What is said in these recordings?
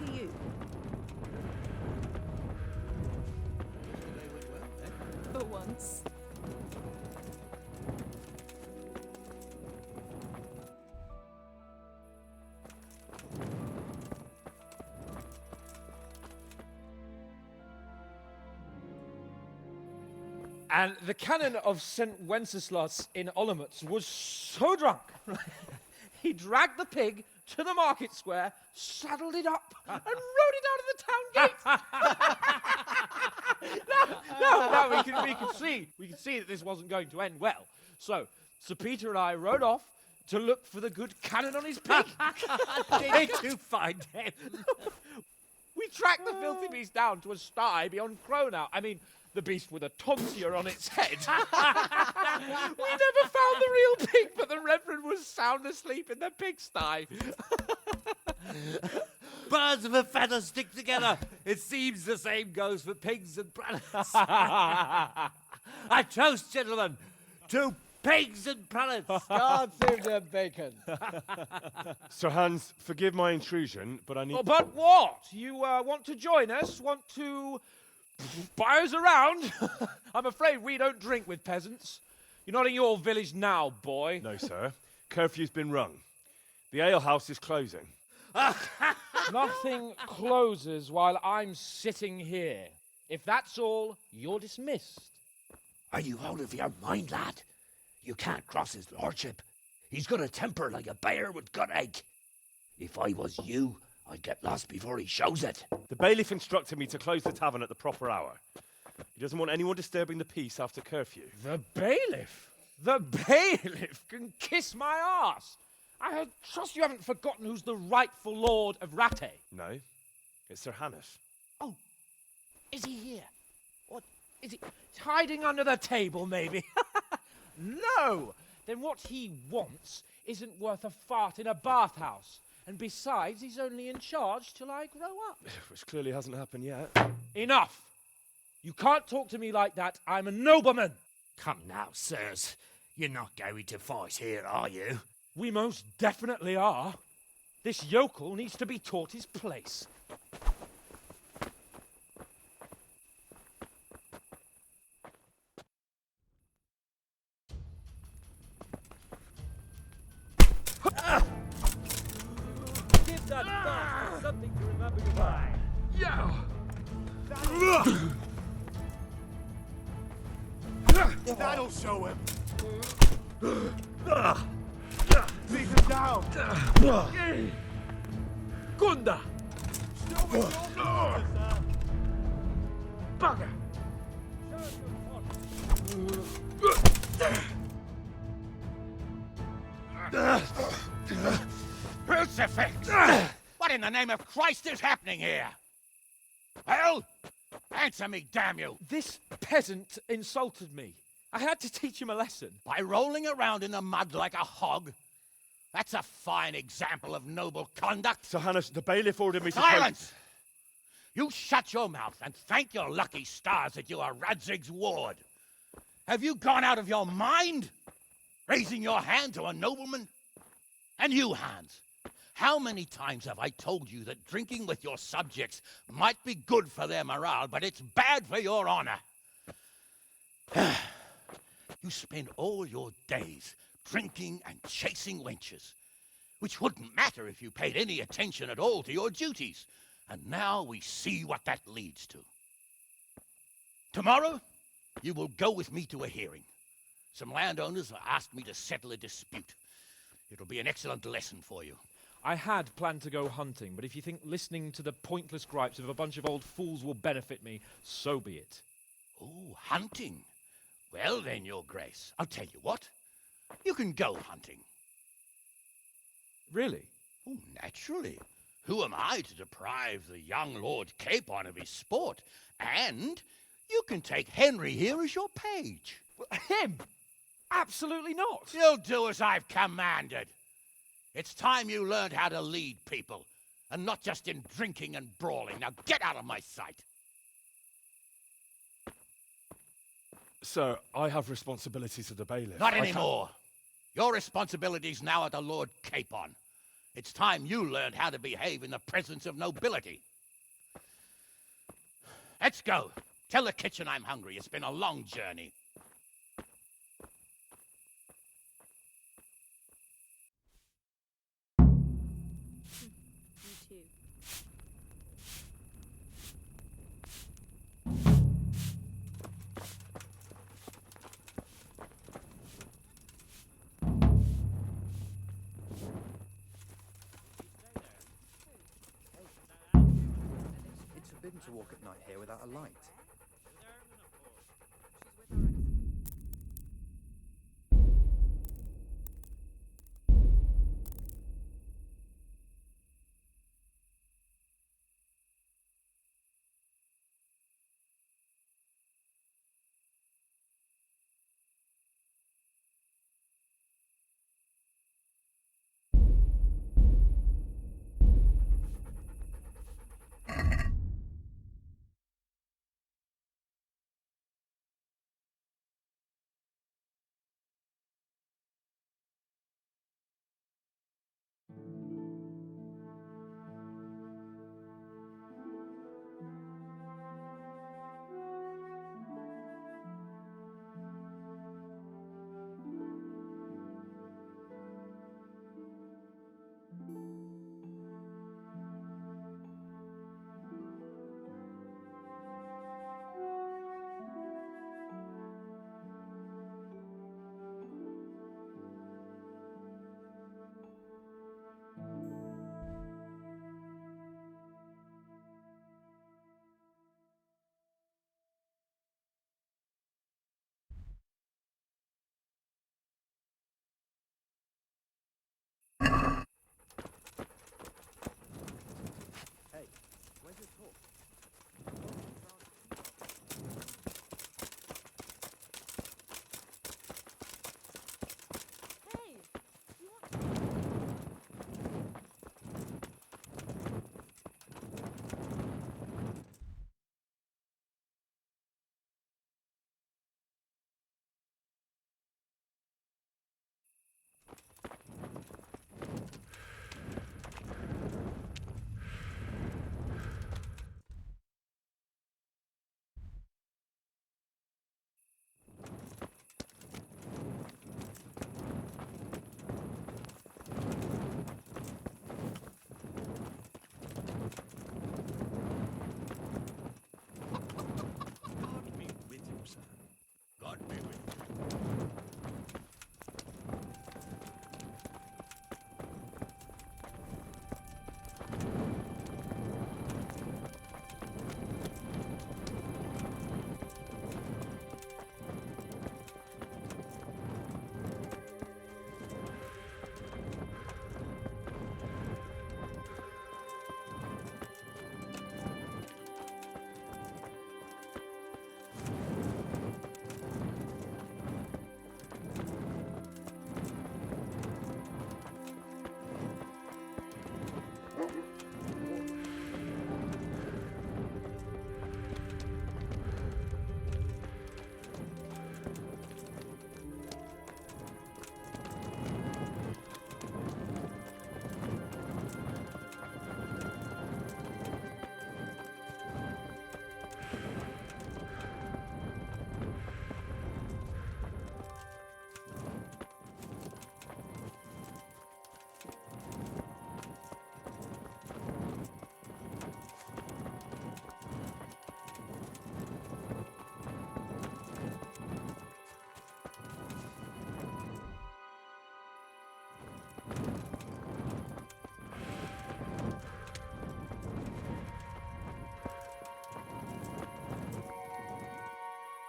to you. They went well, then. For once. And the canon of St. Wenceslas in Olomouc was so drunk, he dragged the pig to the market square, saddled it up, and rode it out of the town gate. No, we can see that this wasn't going to end well. So, Sir Peter and I rode off to look for the good canon on his pig. Did you find him? We tracked the filthy beast down to a sty beyond Cronau. I mean, the beast with a tonsure on its head. We never found the real pig, but the Reverend was sound asleep in the pigsty. Birds of a feather stick together. It seems the same goes for pigs and prelates. I toast, gentlemen, to pigs and prelates. God save their bacon. Sir Hans, forgive my intrusion, but I need... Oh, but what? You want to join us? Want to buy us around? I'm afraid we don't drink with peasants. You're not in your village now, boy. No, sir. Curfew's been rung. The alehouse is closing. Nothing closes while I'm sitting here. If that's all, you're dismissed. Are you out of your mind, lad? You can't cross his lordship. He's got a temper like a bear with gut ache. If I was you, I'd get lost before he shows it. The bailiff instructed me to close the tavern at the proper hour. He doesn't want anyone disturbing the peace after curfew. The bailiff? The bailiff can kiss my arse. I trust you haven't forgotten who's the rightful lord of Rattay. No, it's Sir Hannes. Oh, is he here? What, is he hiding under the table, maybe? No! Then what he wants isn't worth a fart in a bathhouse. And besides, he's only in charge till I grow up. Which clearly hasn't happened yet. Enough! You can't talk to me like that. I'm a nobleman. Come now, sirs. You're not going to fight here, are you? We most definitely are. This yokel needs to be taught his place. Give that bastard something to remember you by. That'll show him. Beat him down. Gunda! Still with your lord. Bugger! Crucifix! What in the name of Christ is happening here? Well, answer me, damn you! This peasant insulted me. I had to teach him a lesson. By rolling around in the mud like a hog? That's a fine example of noble conduct. Sir Hannes, the bailiff ordered me to... Silence! You shut your mouth and thank your lucky stars that you are Radzig's ward. Have you gone out of your mind? Raising your hand to a nobleman? And you, Hans, how many times have I told you that drinking with your subjects might be good for their morale, but it's bad for your honor? You spend all your days drinking and chasing wenches, which wouldn't matter if you paid any attention at all to your duties. And now we see what that leads to. Tomorrow, you will go with me to a hearing. Some landowners have asked me to settle a dispute. It'll be an excellent lesson for you. I had planned to go hunting, but if you think listening to the pointless gripes of a bunch of old fools will benefit me, so be it. Oh, hunting. Well then, Your Grace, I'll tell you what. You can go hunting. Really? Oh, naturally. Who am I to deprive the young Lord Capon of his sport? And you can take Henry here as your page. Him? Absolutely not. You'll do as I've commanded. It's time you learned how to lead people, and not just in drinking and brawling. Now get out of my sight. Sir, I have responsibilities of the bailiff. Not anymore. Your responsibilities now are the Lord Capon. It's time you learned how to behave in the presence of nobility. Let's go. Tell the kitchen I'm hungry. It's been a long journey. You too. It's forbidden to walk at night here without a light. Hey, where's your talk? Hey, you want... God be with you, sir. God be with you.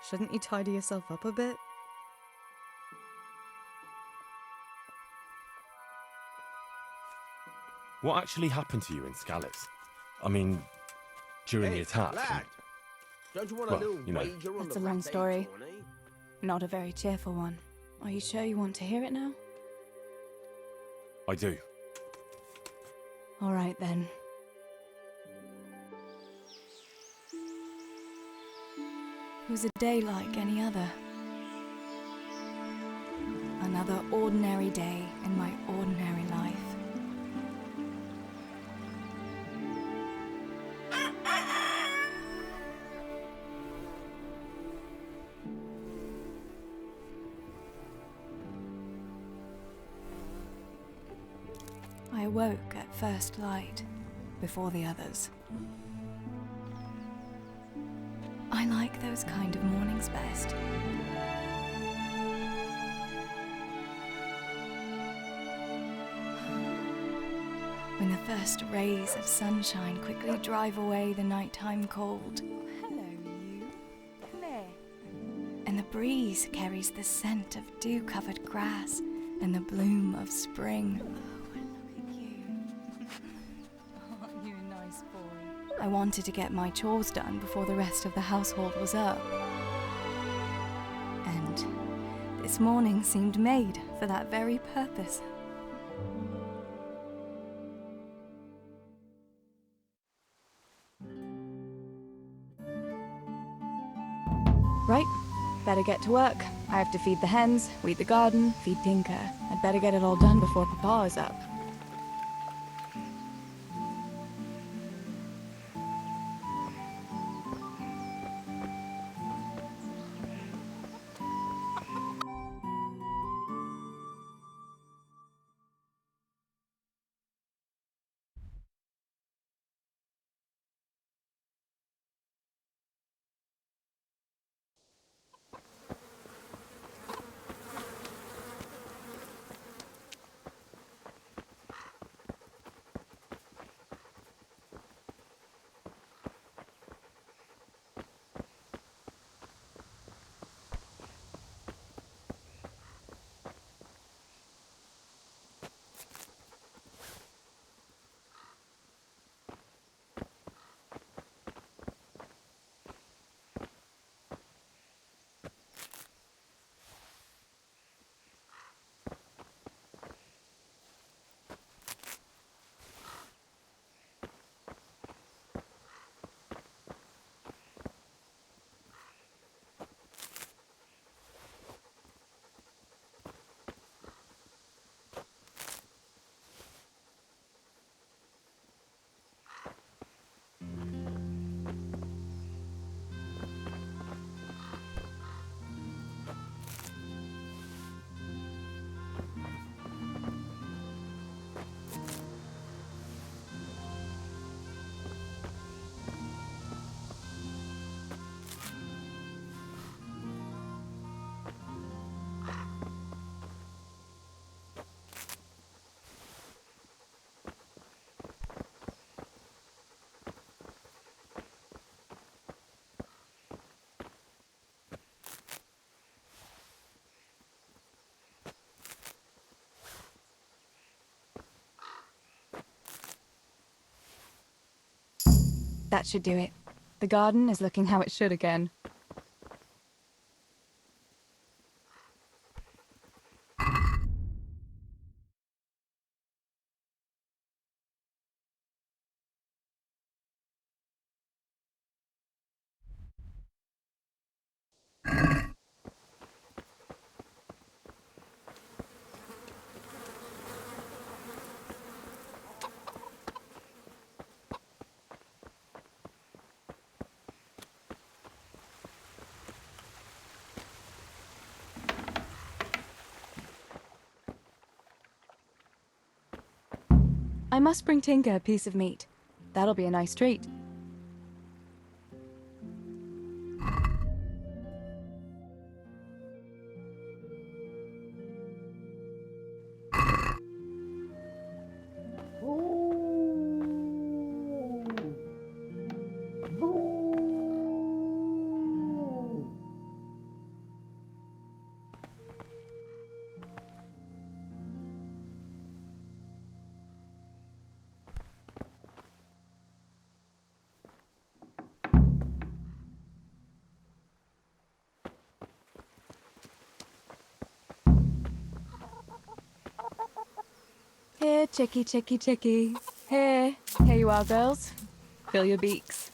Shouldn't you tidy yourself up a bit? What actually happened to you in Scallis? I mean, during the attack? Lad, don't you want Well, a little you know. wager on That's the a long fact that story. he's horny? Not a very cheerful one. Are you sure you want to hear it now? I do. All right then. It was a day like any other. Another ordinary day in my ordinary life. I awoke at first light, before the others. I like those kind of mornings best. When the first rays of sunshine quickly drive away the nighttime cold. Hello, you. Come here. And the breeze carries the scent of dew-covered grass and the bloom of spring. Oh, look at you. Aren't you a nice boy? I wanted to get my chores done before the rest of the household was up. And this morning seemed made for that very purpose. Right, better get to work. I have to feed the hens, weed the garden, feed Tinker. I'd better get it all done before Papa is up. That should do it. The garden is looking how it should again. I must bring Tinker a piece of meat. That'll be a nice treat. Here, chickie, chickie, chickie. Here you are, girls. Fill your beaks.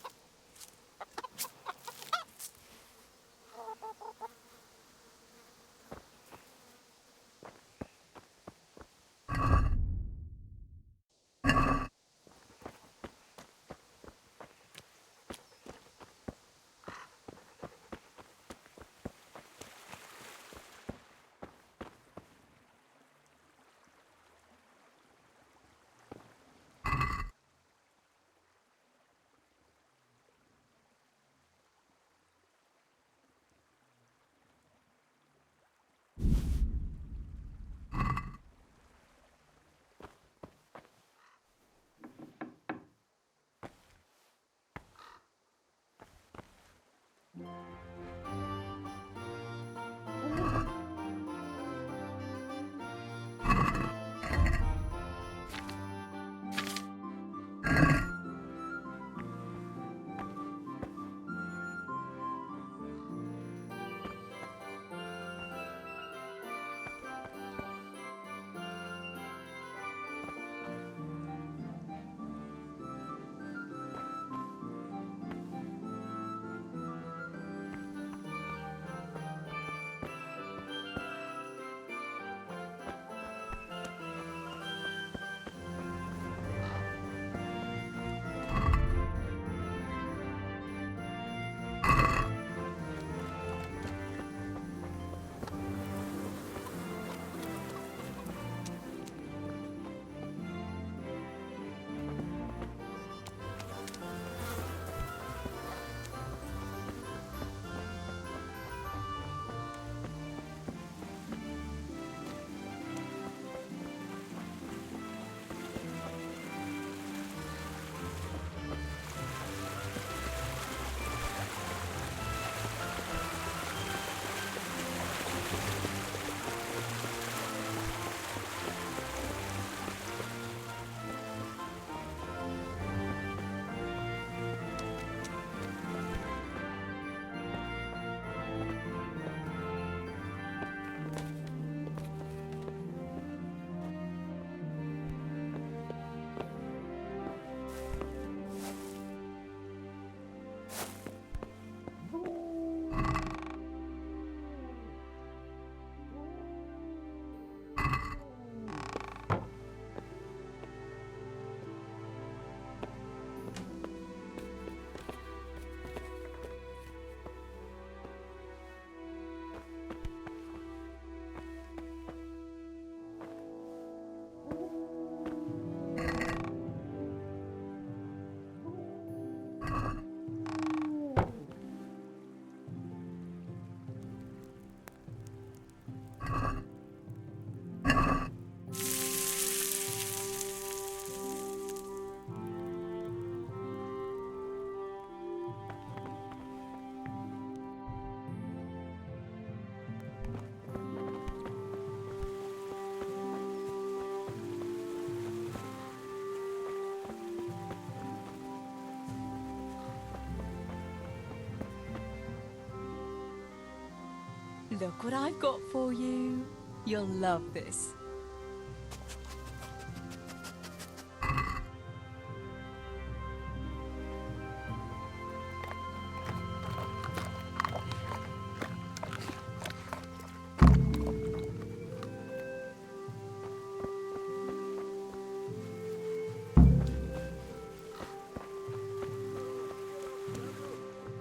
Look what I've got for you. You'll love this.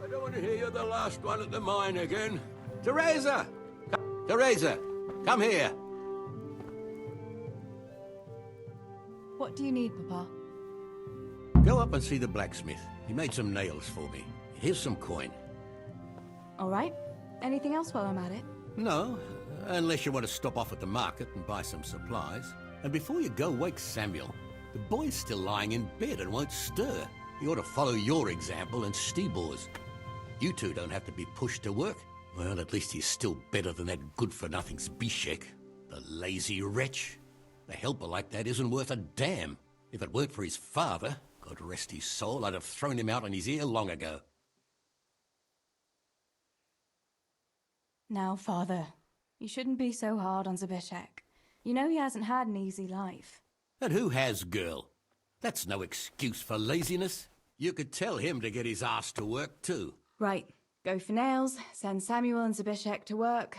I don't want to hear you're the last one at the mine again. Teresa! Teresa, come here. What do you need, Papa? Go up and see the blacksmith. He made some nails for me. Here's some coin. All right. Anything else while I'm at it? No, unless you want to stop off at the market and buy some supplies. And before you go, wake Samuel. The boy's still lying in bed and won't stir. He ought to follow your example and Stebor's. You two don't have to be pushed to work. Well, at least he's still better than that good-for-nothing Zbyszek. The lazy wretch. A helper like that isn't worth a damn. If it weren't for his father, God rest his soul, I'd have thrown him out on his ear long ago. Now, Father, you shouldn't be so hard on Zbyszek. You know he hasn't had an easy life. And who has, girl? That's no excuse for laziness. You could tell him to get his ass to work, too. Right. Go for nails, send Samuel and Zbyszek to work.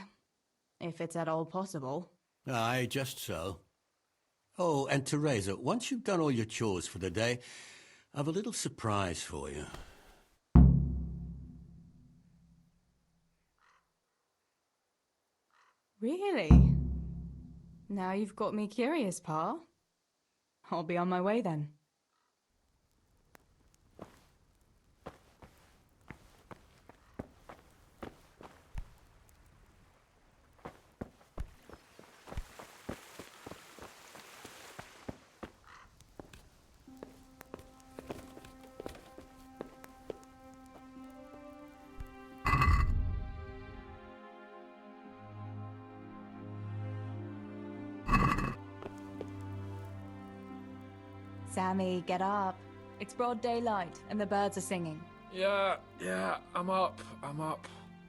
If it's at all possible. Aye, just so. Oh, and Teresa, once you've done all your chores for the day, I've a little surprise for you. Really? Now you've got me curious, Pa. I'll be on my way then. Sammy, get up. It's broad daylight, and the birds are singing. Yeah, I'm up.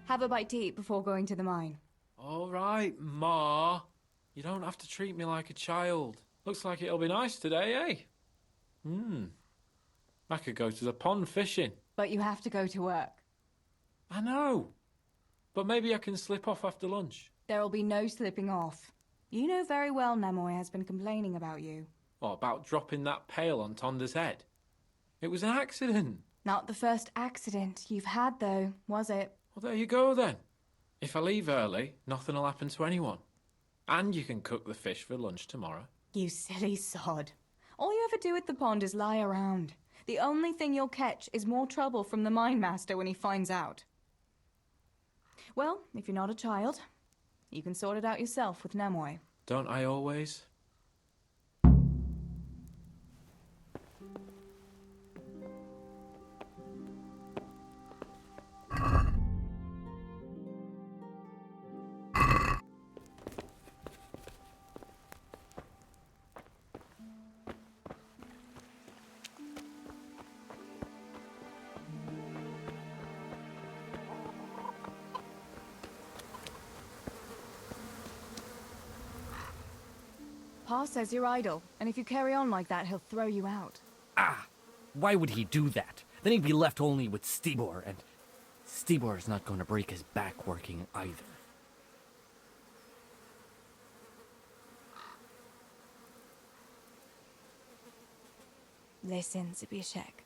Have a bite to eat before going to the mine. All right, Ma. You don't have to treat me like a child. Looks like it'll be nice today, eh? I could go to the pond fishing. But you have to go to work. I know. But maybe I can slip off after lunch. There'll be no slipping off. You know very well Namoy has been complaining about you. What about dropping that pail on Tonda's head? It was an accident. Not the first accident you've had, though, was it? Well, there you go, then. If I leave early, nothing will happen to anyone. And you can cook the fish for lunch tomorrow. You silly sod. All you ever do at the pond is lie around. The only thing you'll catch is more trouble from the mine master when he finds out. Well, if you're not a child, you can sort it out yourself with Namoy. Don't I always? Pa says you're idle, and if you carry on like that, he'll throw you out. Ah! Why would he do that? Then he'd be left only with Stibor, and Stibor is not going to break his back working either. Listen, Zbyszek.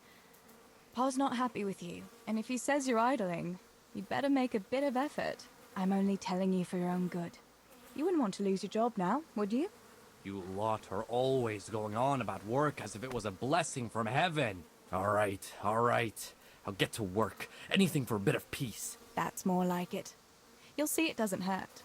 Pa's not happy with you, and if he says you're idling, you'd better make a bit of effort. I'm only telling you for your own good. You wouldn't want to lose your job now, would you? You lot are always going on about work as if it was a blessing from heaven. All right. I'll get to work. Anything for a bit of peace. That's more like it. You'll see it doesn't hurt.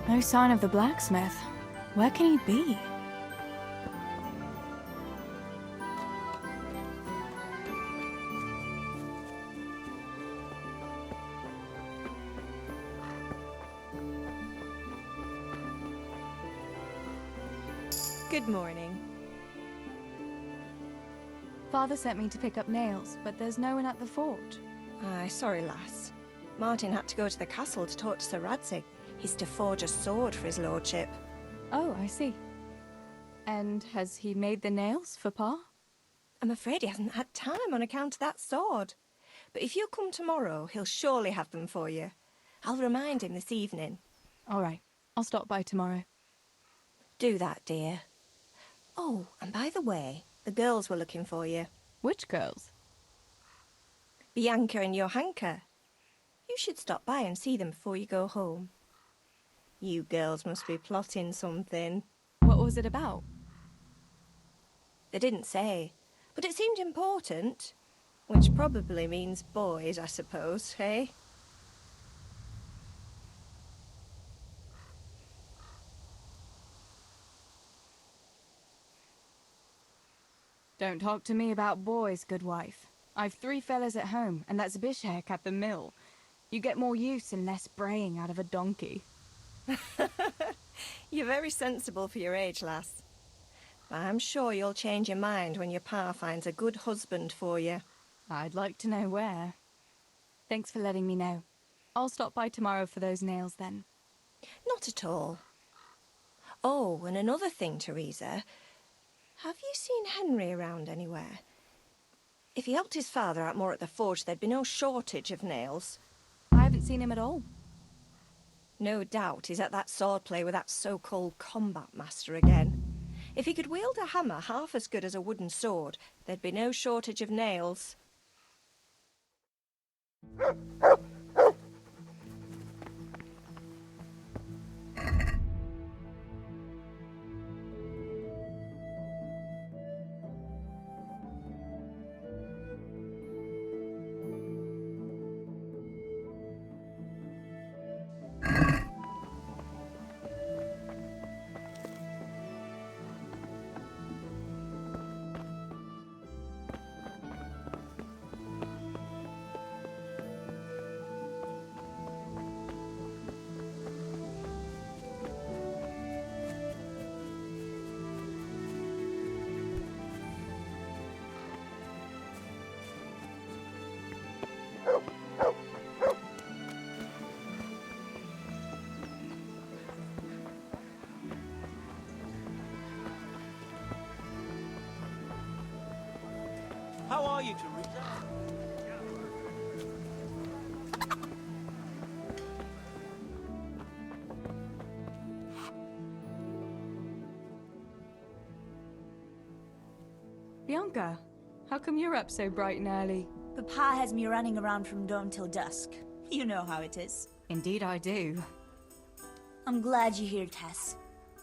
No sign of the blacksmith. Where can he be? Good morning. Father sent me to pick up nails, but there's no one at the fort. Aye, sorry, lass. Martin had to go to the castle to talk to Sir Radzig. He's to forge a sword for his lordship. Oh, I see. And has he made the nails for Pa? I'm afraid he hasn't had time on account of that sword. But if you come tomorrow, he'll surely have them for you. I'll remind him this evening. All right. I'll stop by tomorrow. Do that, dear. Oh, and by the way, the girls were looking for you. Which girls? Bianca and Johanka. You should stop by and see them before you go home. You girls must be plotting something. What was it about? They didn't say, but it seemed important. Which probably means boys, I suppose, eh? Don't talk to me about boys, good wife. I've 3 fellas at home, and that's Bishek at the mill. You get more use and less braying out of a donkey. You're very sensible for your age, lass. But I'm sure you'll change your mind when your pa finds a good husband for you. I'd like to know where. Thanks for letting me know. I'll stop by tomorrow for those nails then. Not at all. Oh, and another thing, Teresa. Have you seen Henry around anywhere? If he helped his father out more at the forge, there'd be no shortage of nails. I haven't seen him at all. No doubt he's at that swordplay with that so-called combat master again. If he could wield a hammer half as good as a wooden sword, there'd be no shortage of nails. How are you, Teresa? Bianca, how come you're up so bright and early? Papa has me running around from dawn till dusk. You know how it is. Indeed I do. I'm glad you're here, Tess.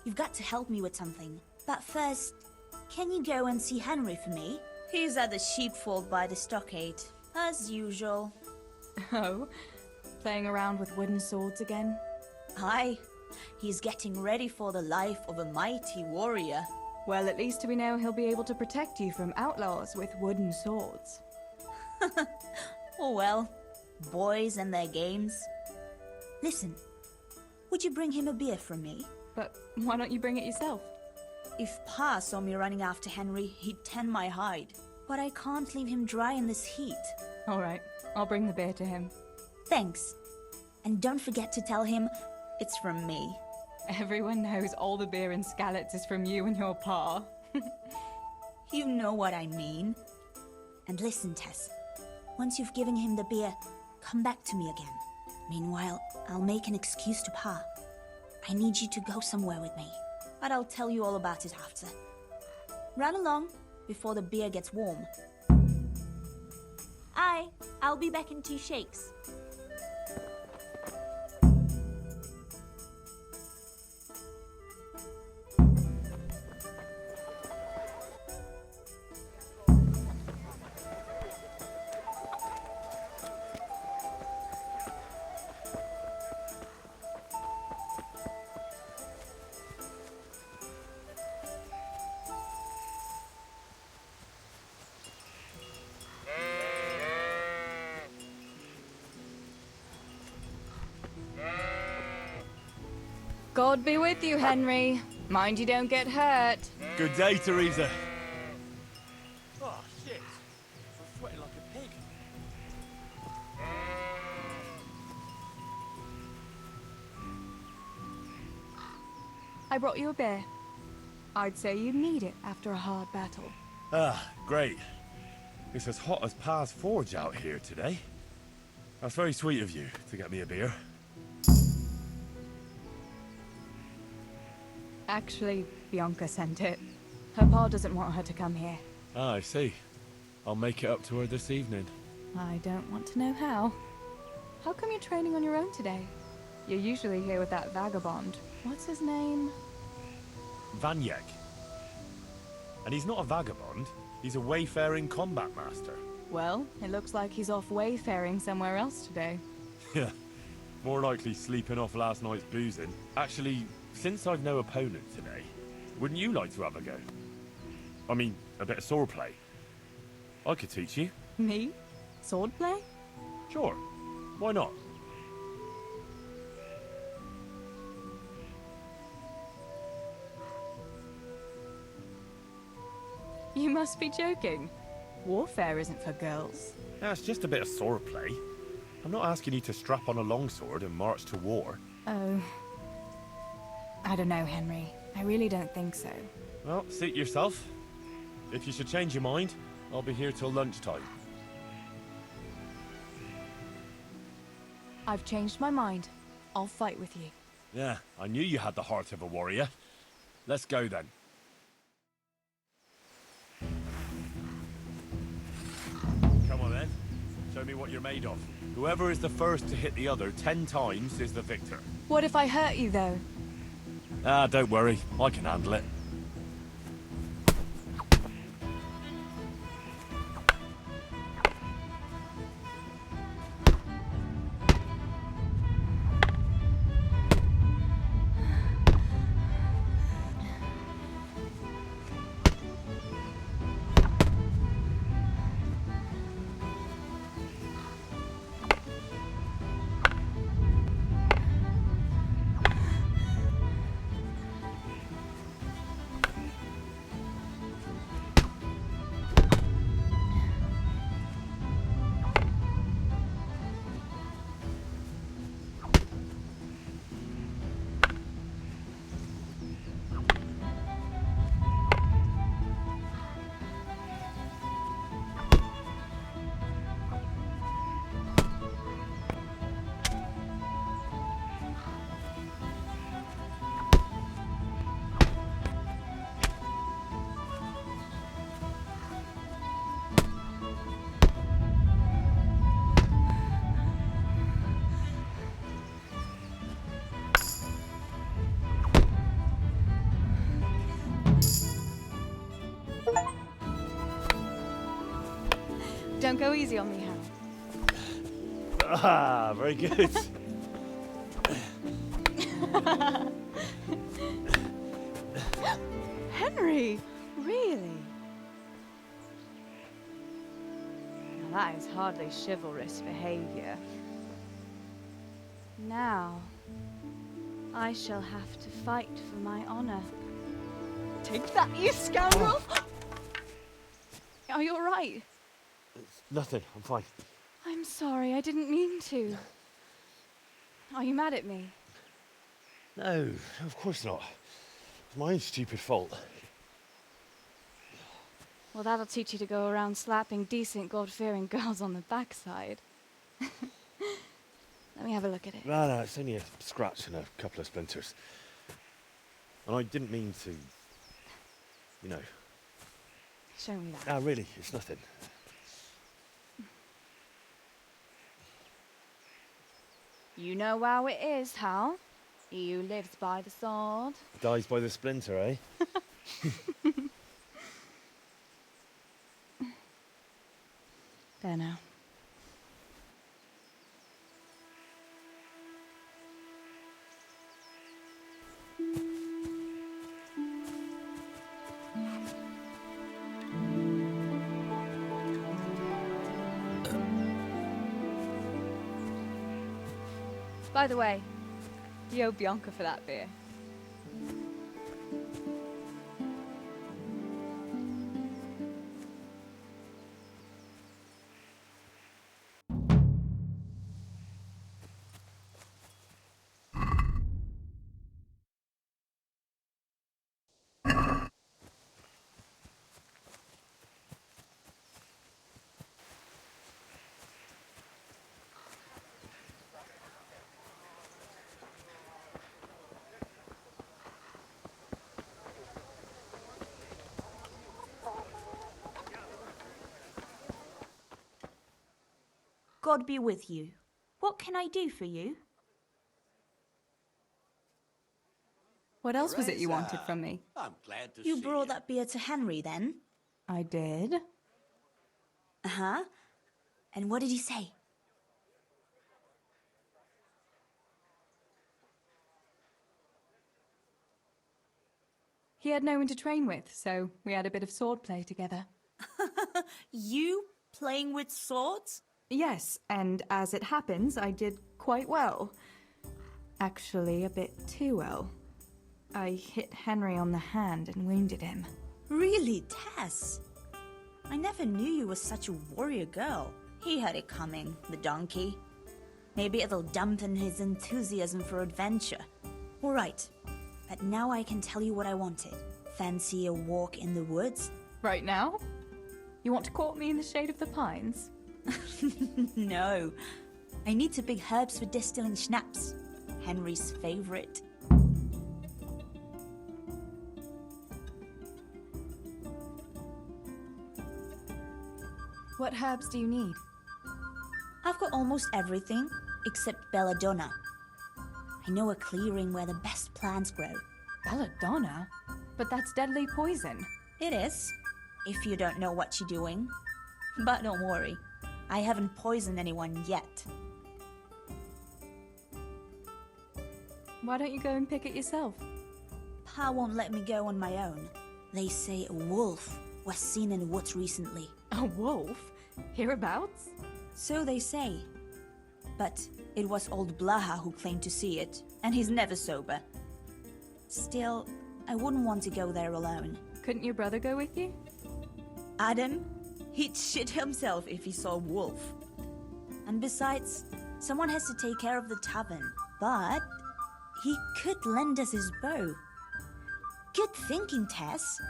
You've got to help me with something. But first, can you go and see Henry for me? He's at the sheepfold by the stockade, as usual. Oh? Playing around with wooden swords again? Aye. He's getting ready for the life of a mighty warrior. Well, at least we know he'll be able to protect you from outlaws with wooden swords. Oh well, boys and their games. Listen, would you bring him a beer from me? But why don't you bring it yourself? If Pa saw me running after Henry, he'd tan my hide. But I can't leave him dry in this heat. All right, I'll bring the beer to him. Thanks. And don't forget to tell him it's from me. Everyone knows all the beer in Skalitz is from you and your pa. You know what I mean. And listen, Tess. Once you've given him the beer, come back to me again. Meanwhile, I'll make an excuse to Pa. I need you to go somewhere with me. But I'll tell you all about it after. Run along before the beer gets warm. Aye, I'll be back in 2 shakes. God be with you, Henry. Mind you don't get hurt. Good day, Teresa. Oh, shit. I'm sweating like a pig. I brought you a beer. I'd say you need it after a hard battle. Ah, great. It's as hot as Pa's forge out here today. That's very sweet of you to get me a beer. Actually, Bianca sent it. Her pa doesn't want her to come here. Ah, I see. I'll make it up to her this evening. I don't want to know how. How come you're training on your own today? You're usually here with that vagabond. What's his name? Vanyek. And he's not a vagabond. He's a wayfaring combat master. Well, it looks like he's off wayfaring somewhere else today. Yeah. More likely sleeping off last night's boozing. Actually, since I've no opponent today, wouldn't you like to have a go? I mean, a bit of swordplay. I could teach you. Me? Swordplay? Sure. Why not? You must be joking. Warfare isn't for girls. Yeah, it's just a bit of swordplay. I'm not asking you to strap on a longsword and march to war. Oh. I don't know, Henry. I really don't think so. Well, suit yourself. If you should change your mind, I'll be here till lunchtime. I've changed my mind. I'll fight with you. Yeah, I knew you had the heart of a warrior. Let's go then. Come on then. Show me what you're made of. Whoever is the first to hit the other 10 times is the victor. What if I hurt you, though? Ah, don't worry. I can handle it. Don't go easy on me, Hal. Ah, very good. Henry! Really? Now that is hardly chivalrous behavior. Now, I shall have to fight for my honor. Take that, you scoundrel! Are you alright? Nothing. I'm fine. I'm sorry, I didn't mean to. Are you mad at me? No, of course not. It's my own stupid fault. Well, that'll teach you to go around slapping decent, God-fearing girls on the backside. Let me have a look at it. No, it's only a scratch and a couple of splinters. And I didn't mean to, you know. Show me that. Ah, really, it's nothing. You know how it is, Hal. He who lives by the sword Dies by the splinter, eh? There now. By the way, you owe Bianca for that beer. God be with you. What can I do for you? What else was it you wanted from me? I'm glad to You see brought that beer to Henry then? I did. Uh-huh. And what did he say? He had no one to train with, so we had a bit of swordplay together. You playing with swords? Yes, and as it happens, I did quite well. Actually, a bit too well. I hit Henry on the hand and wounded him. Really, Tess? I never knew you were such a warrior girl. He had it coming, the donkey. Maybe it'll dampen his enthusiasm for adventure. All right, but now I can tell you what I wanted. Fancy a walk in the woods? Right now? You want to court me in the shade of the pines? No. I need to pick herbs for distilling schnapps. Henry's favorite. What herbs do you need? I've got almost everything except belladonna. I know a clearing where the best plants grow. Belladonna? But that's deadly poison. It is, if you don't know what you're doing. But don't worry, I haven't poisoned anyone yet. Why don't you go and pick it yourself? Pa won't let me go on my own. They say a wolf was seen in the woods recently. A wolf? Hereabouts? So they say. But it was old Blaha who claimed to see it, and he's never sober. Still, I wouldn't want to go there alone. Couldn't your brother go with you? Adam? He'd shit himself if he saw a wolf. And besides, someone has to take care of the tavern. But he could lend us his bow. Good thinking, Tess.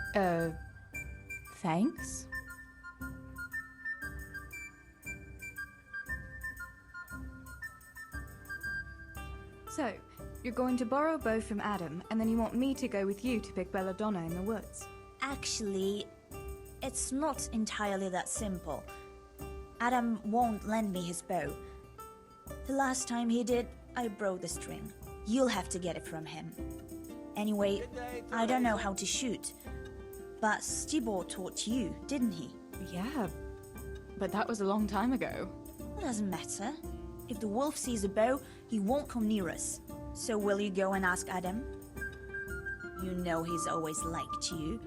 Thanks? So, you're going to borrow a bow from Adam, and then you want me to go with you to pick belladonna in the woods. Actually, it's not entirely that simple. Adam won't lend me his bow. The last time he did, I broke the string. You'll have to get it from him. Anyway, I don't know how to shoot. But Stibor taught you, didn't he? Yeah, but that was a long time ago. It doesn't matter. If the wolf sees a bow, he won't come near us. So will you go and ask Adam? You know he's always liked you.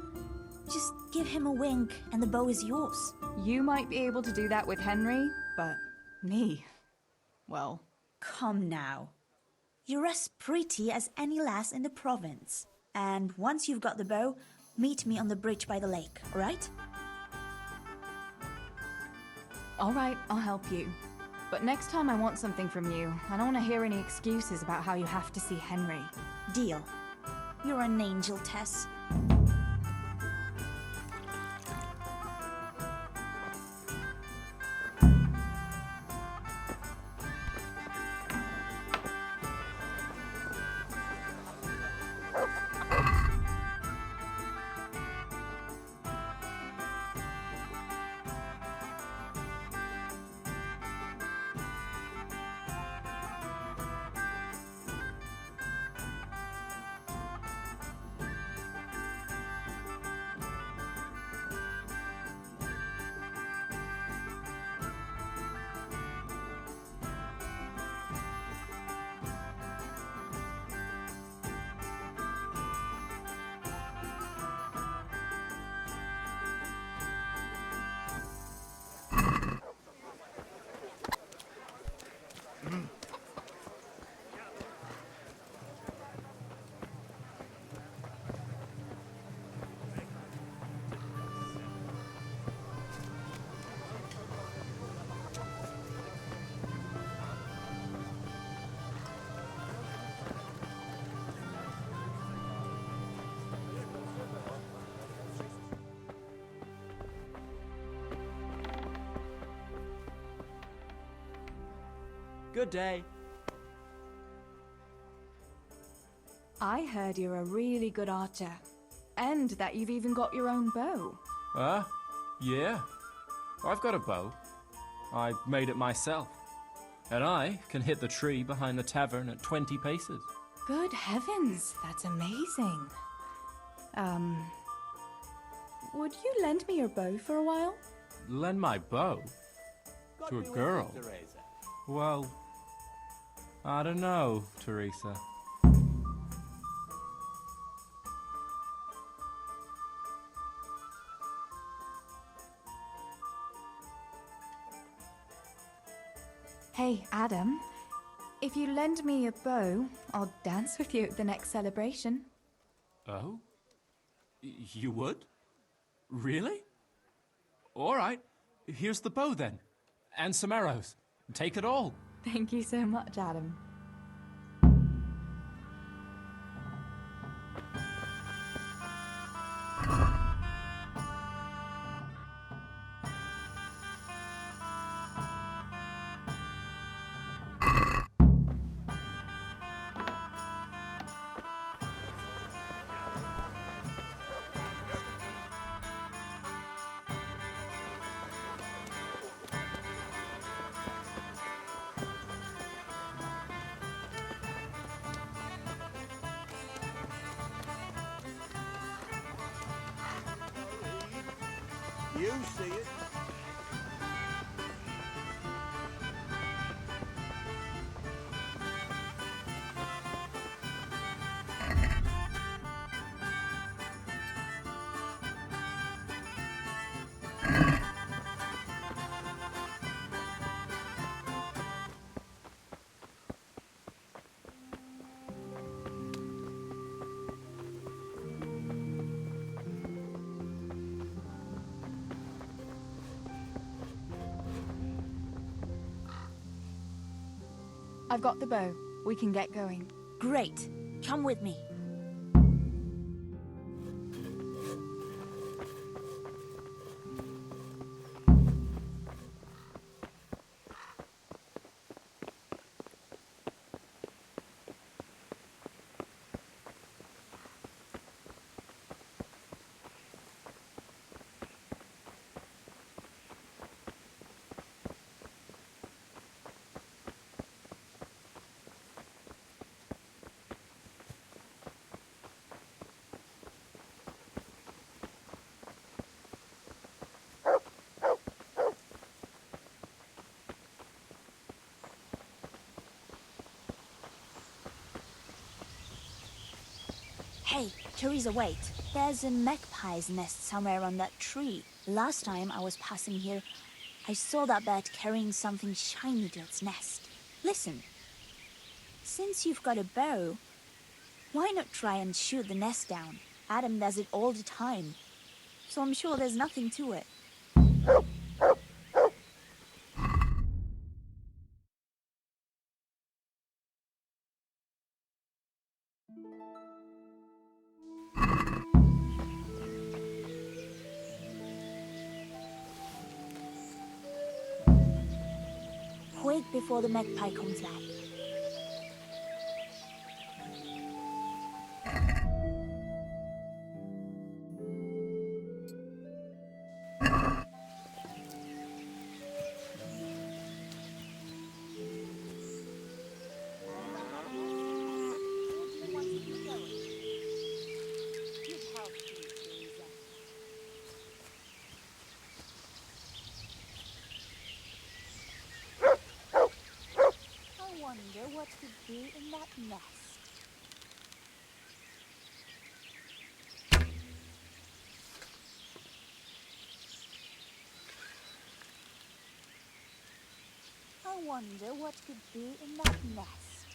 Just give him a wink and the bow is yours. You might be able to do that with Henry, but me, well... Come now. You're as pretty as any lass in the province. And once you've got the bow, meet me on the bridge by the lake, alright? Alright, I'll help you. But next time I want something from you. I don't want to hear any excuses about how you have to see Henry. Deal. You're an angel, Tess. Good day. I heard you're a really good archer. And that you've even got your own bow. Yeah. I've got a bow. I made it myself. And I can hit the tree behind the tavern at 20 paces. Good heavens, that's amazing. Would you lend me your bow for a while? Lend my bow? To a girl? Well, I don't know, Teresa. Hey, Adam. If you lend me a bow, I'll dance with you at the next celebration. Oh? You would? Really? All right. Here's the bow then. And some arrows. Take it all. Thank you so much, Adam. You see it. I've got the bow. We can get going. Great. Come with me. Hey, Teresa, wait. There's a magpie's nest somewhere on that tree. Last time I was passing here, I saw that bird carrying something shiny to its nest. Listen. Since you've got a bow, why not try and shoot the nest down? Adam does it all the time, so I'm sure there's nothing to it. Quick before the magpie comes back. I wonder what could be in that nest. I wonder what could be in that nest.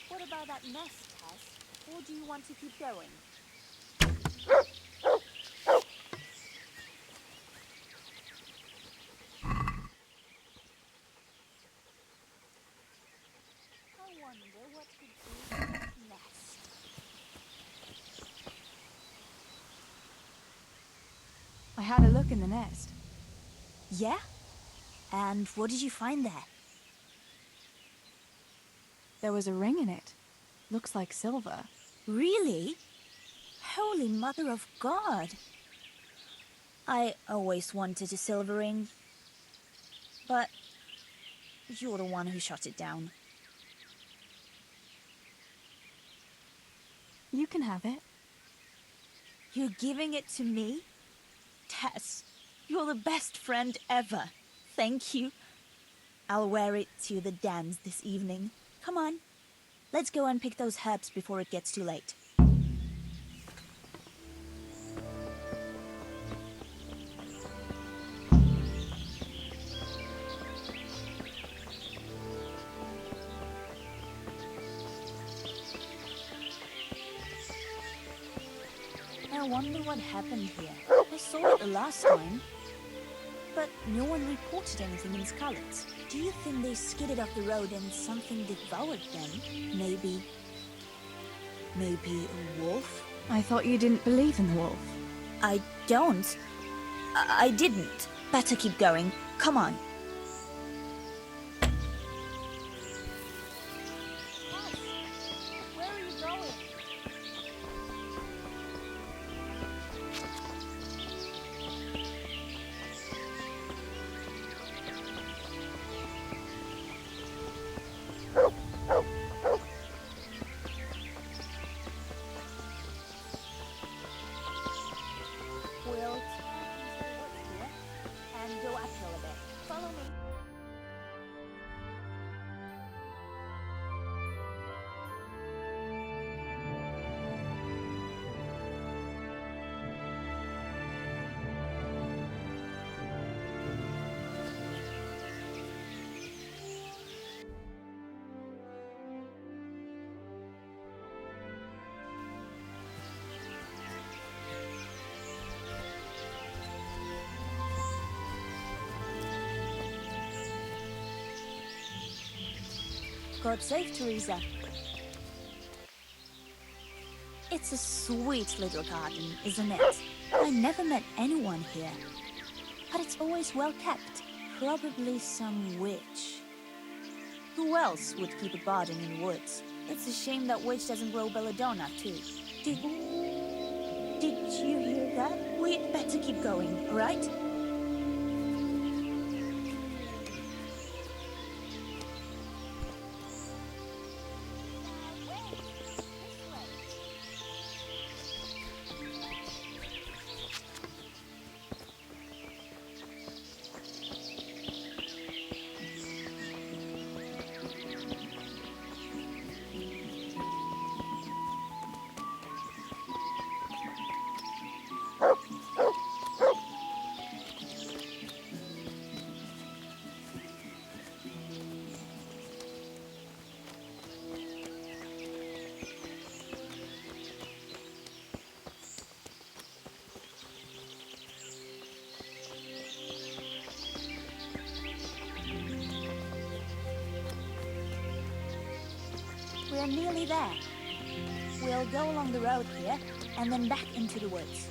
What about that nest, Tess? Or do you want to keep going? I wonder what could be in that nest. I had a look in the nest. Yeah? And what did you find there? There was a ring in it. Looks like silver. Really? Holy Mother of God! I always wanted a silver ring. But you're the one who shot it down. You can have it. You're giving it to me? Tess, you're the best friend ever. Thank you. I'll wear it to the dance this evening. Come on. Let's go and pick those herbs before it gets too late. I wonder what happened here. I saw it the last time, but no one reported anything in Scarlet. Do you think they skidded off the road and something devoured them? Maybe a wolf? I thought you didn't believe in the wolf. I don't. I didn't. Better keep going. Come on. Where are you going? We'll turn into the woods here and go uphill a bit. Follow me. God save Teresa. It's a sweet little garden, isn't it? I never met anyone here. But it's always well kept. Probably some witch. Who else would keep a garden in the woods? It's a shame that witch doesn't grow belladonna, too. Did you hear that? We'd better keep going, right? We're nearly there. We'll go along the road here, and then back into the woods.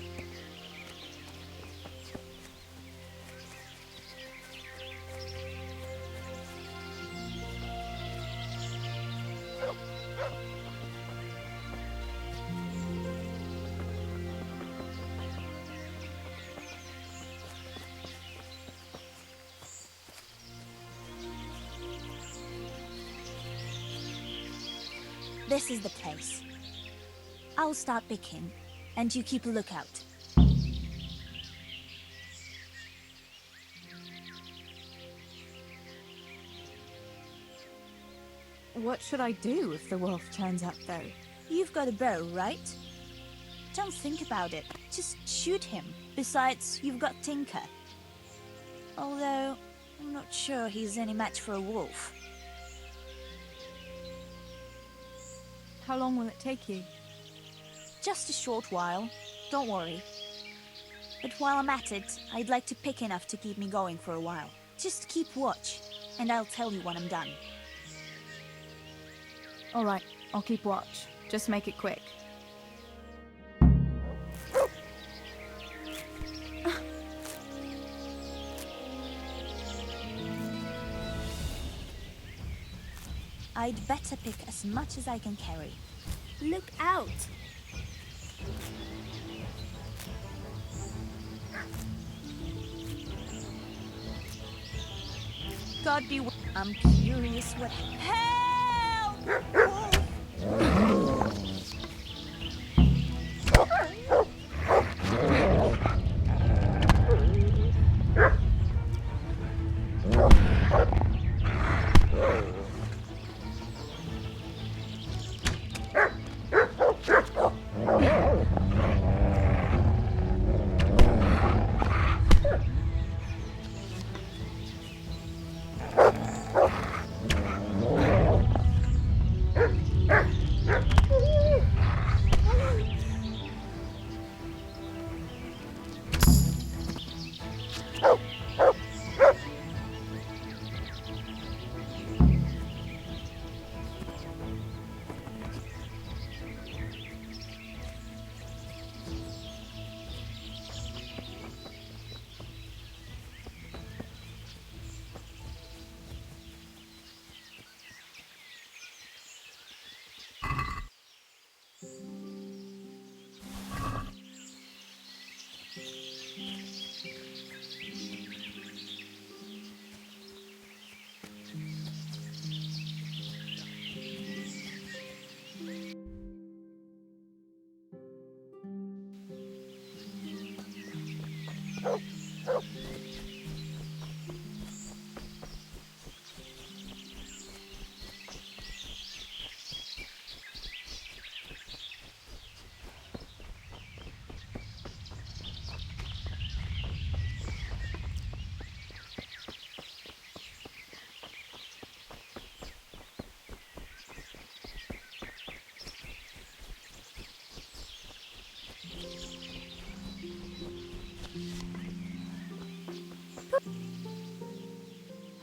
This is the place. I'll start picking, and you keep a lookout. What should I do if the wolf turns up, though? You've got a bow, right? Don't think about it. Just shoot him. Besides, you've got Tinker. Although, I'm not sure he's any match for a wolf. How long will it take you? Just a short while. Don't worry. But while I'm at it, I'd like to pick enough to keep me going for a while. Just keep watch, and I'll tell you when I'm done. All right, I'll keep watch. Just make it quick. I'd better pick as much as I can carry. Look out! God be with. I'm curious what. Help!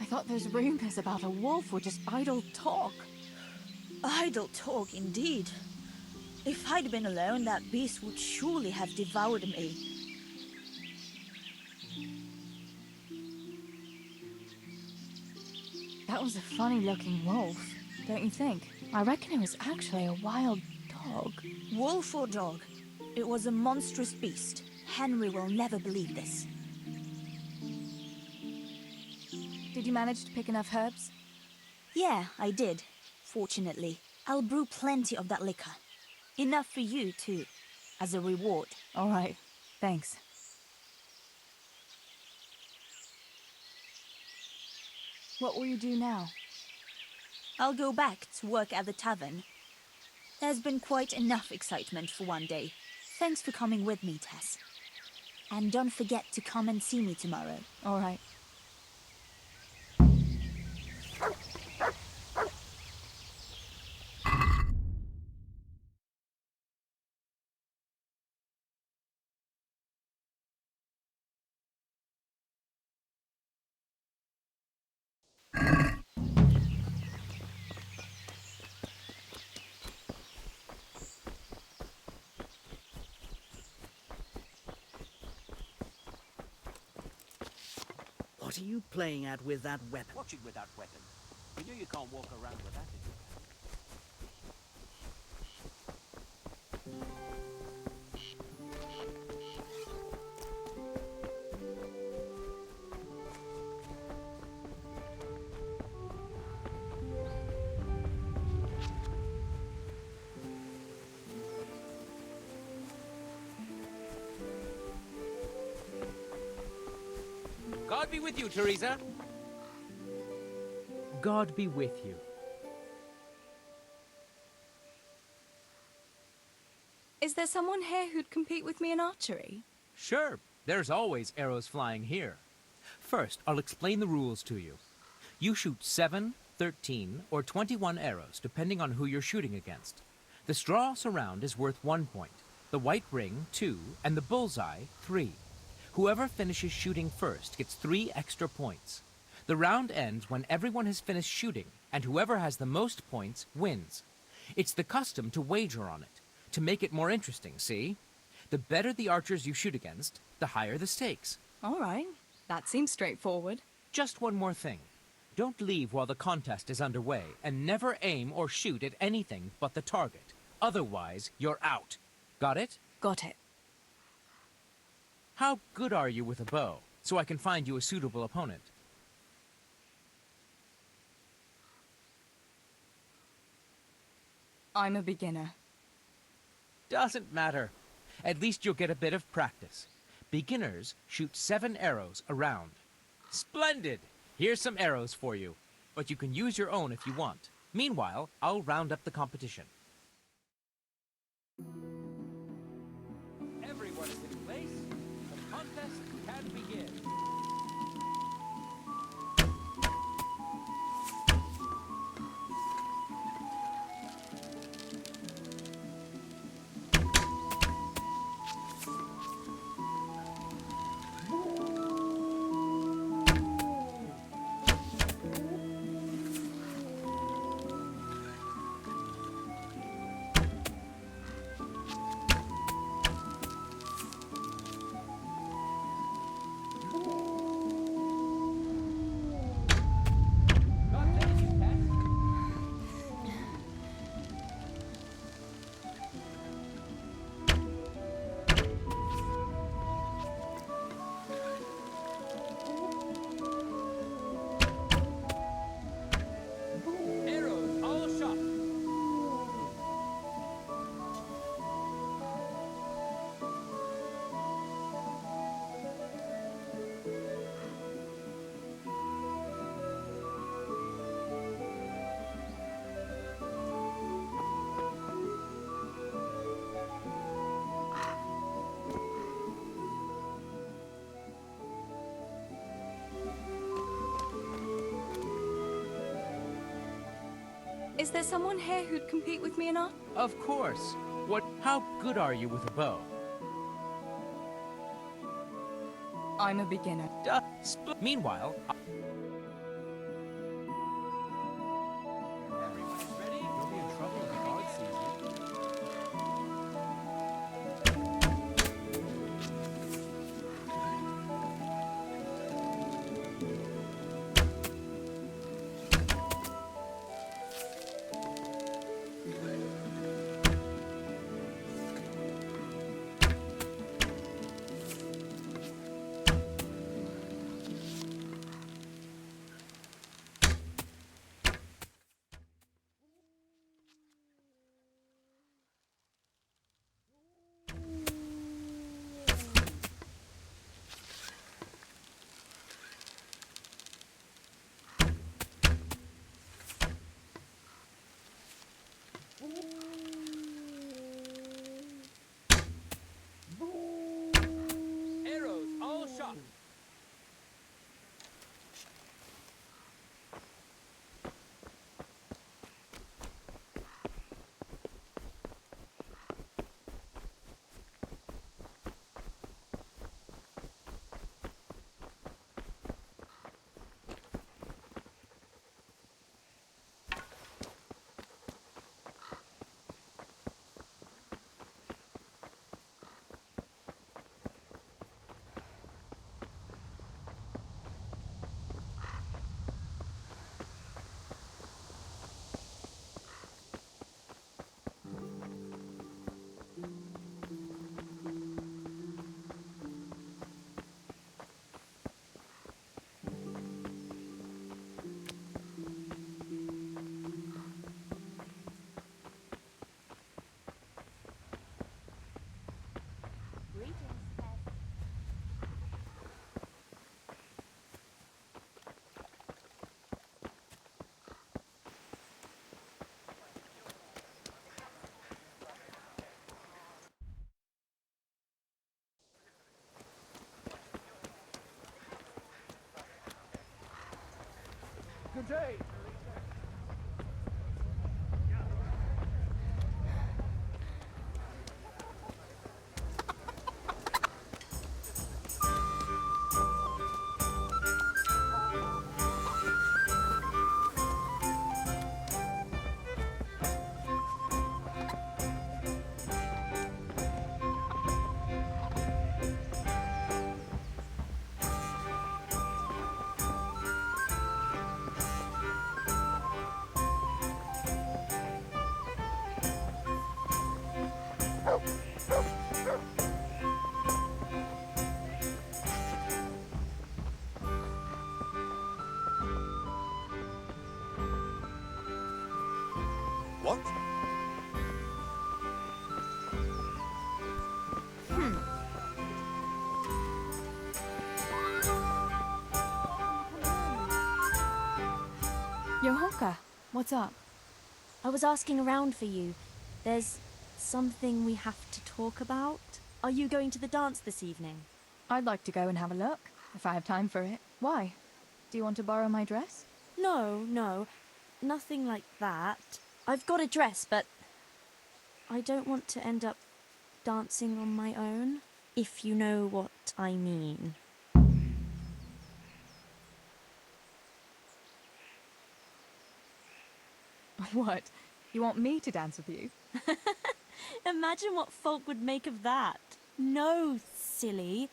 I thought those rumors about a wolf were just idle talk. Idle talk, indeed. If I'd been alone, that beast would surely have devoured me. That was a funny-looking wolf, don't you think? I reckon it was actually a wild dog. Wolf or dog, it was a monstrous beast. Henry will never believe this. Did you manage to pick enough herbs? Yeah, I did. Fortunately, I'll brew plenty of that liquor. Enough for you, too, as a reward. All right, thanks. What will you do now? I'll go back to work at the tavern. There's been quite enough excitement for one day. Thanks for coming with me, Tess. And don't forget to come and see me tomorrow. All right. What are you playing at with that weapon? Watch it with that weapon. You know you can't walk around with that in your hand. God be with you, Teresa. God be with you. Is there someone here who'd compete with me in archery? Sure, there's always arrows flying here. First, I'll explain the rules to you. You shoot 7, 13, or 21 arrows, depending on who you're shooting against. The straw surround is worth 1 point, the white ring 2, and the bullseye 3. Whoever finishes shooting first gets 3 extra points. The round ends when everyone has finished shooting, and whoever has the most points wins. It's the custom to wager on it, to make it more interesting, see? The better the archers you shoot against, the higher the stakes. All right. That seems straightforward. Just one more thing. Don't leave while the contest is underway, and never aim or shoot at anything but the target. Otherwise, you're out. Got it? Got it. How good are you with a bow, so I can find you a suitable opponent? I'm a beginner. Doesn't matter. At least you'll get a bit of practice. Beginners shoot 7 arrows around. Splendid! Here's some arrows for you, but you can use your own if you want. Meanwhile, I'll round up the competition. Everyone is in place. The contest can begin. Is there someone here who'd compete with me in art? Of course. How good are you with a bow? I'm a beginner. Meanwhile, Arrows all shot. Good day. What's up? I was asking around for you. There's something we have to talk about. Are you going to the dance this evening? I'd like to go and have a look, if I have time for it. Why? Do you want to borrow my dress? No. Nothing like that. I've got a dress, but I don't want to end up dancing on my own, if you know what I mean. What? You want me to dance with you? Imagine what folk would make of that. No, silly.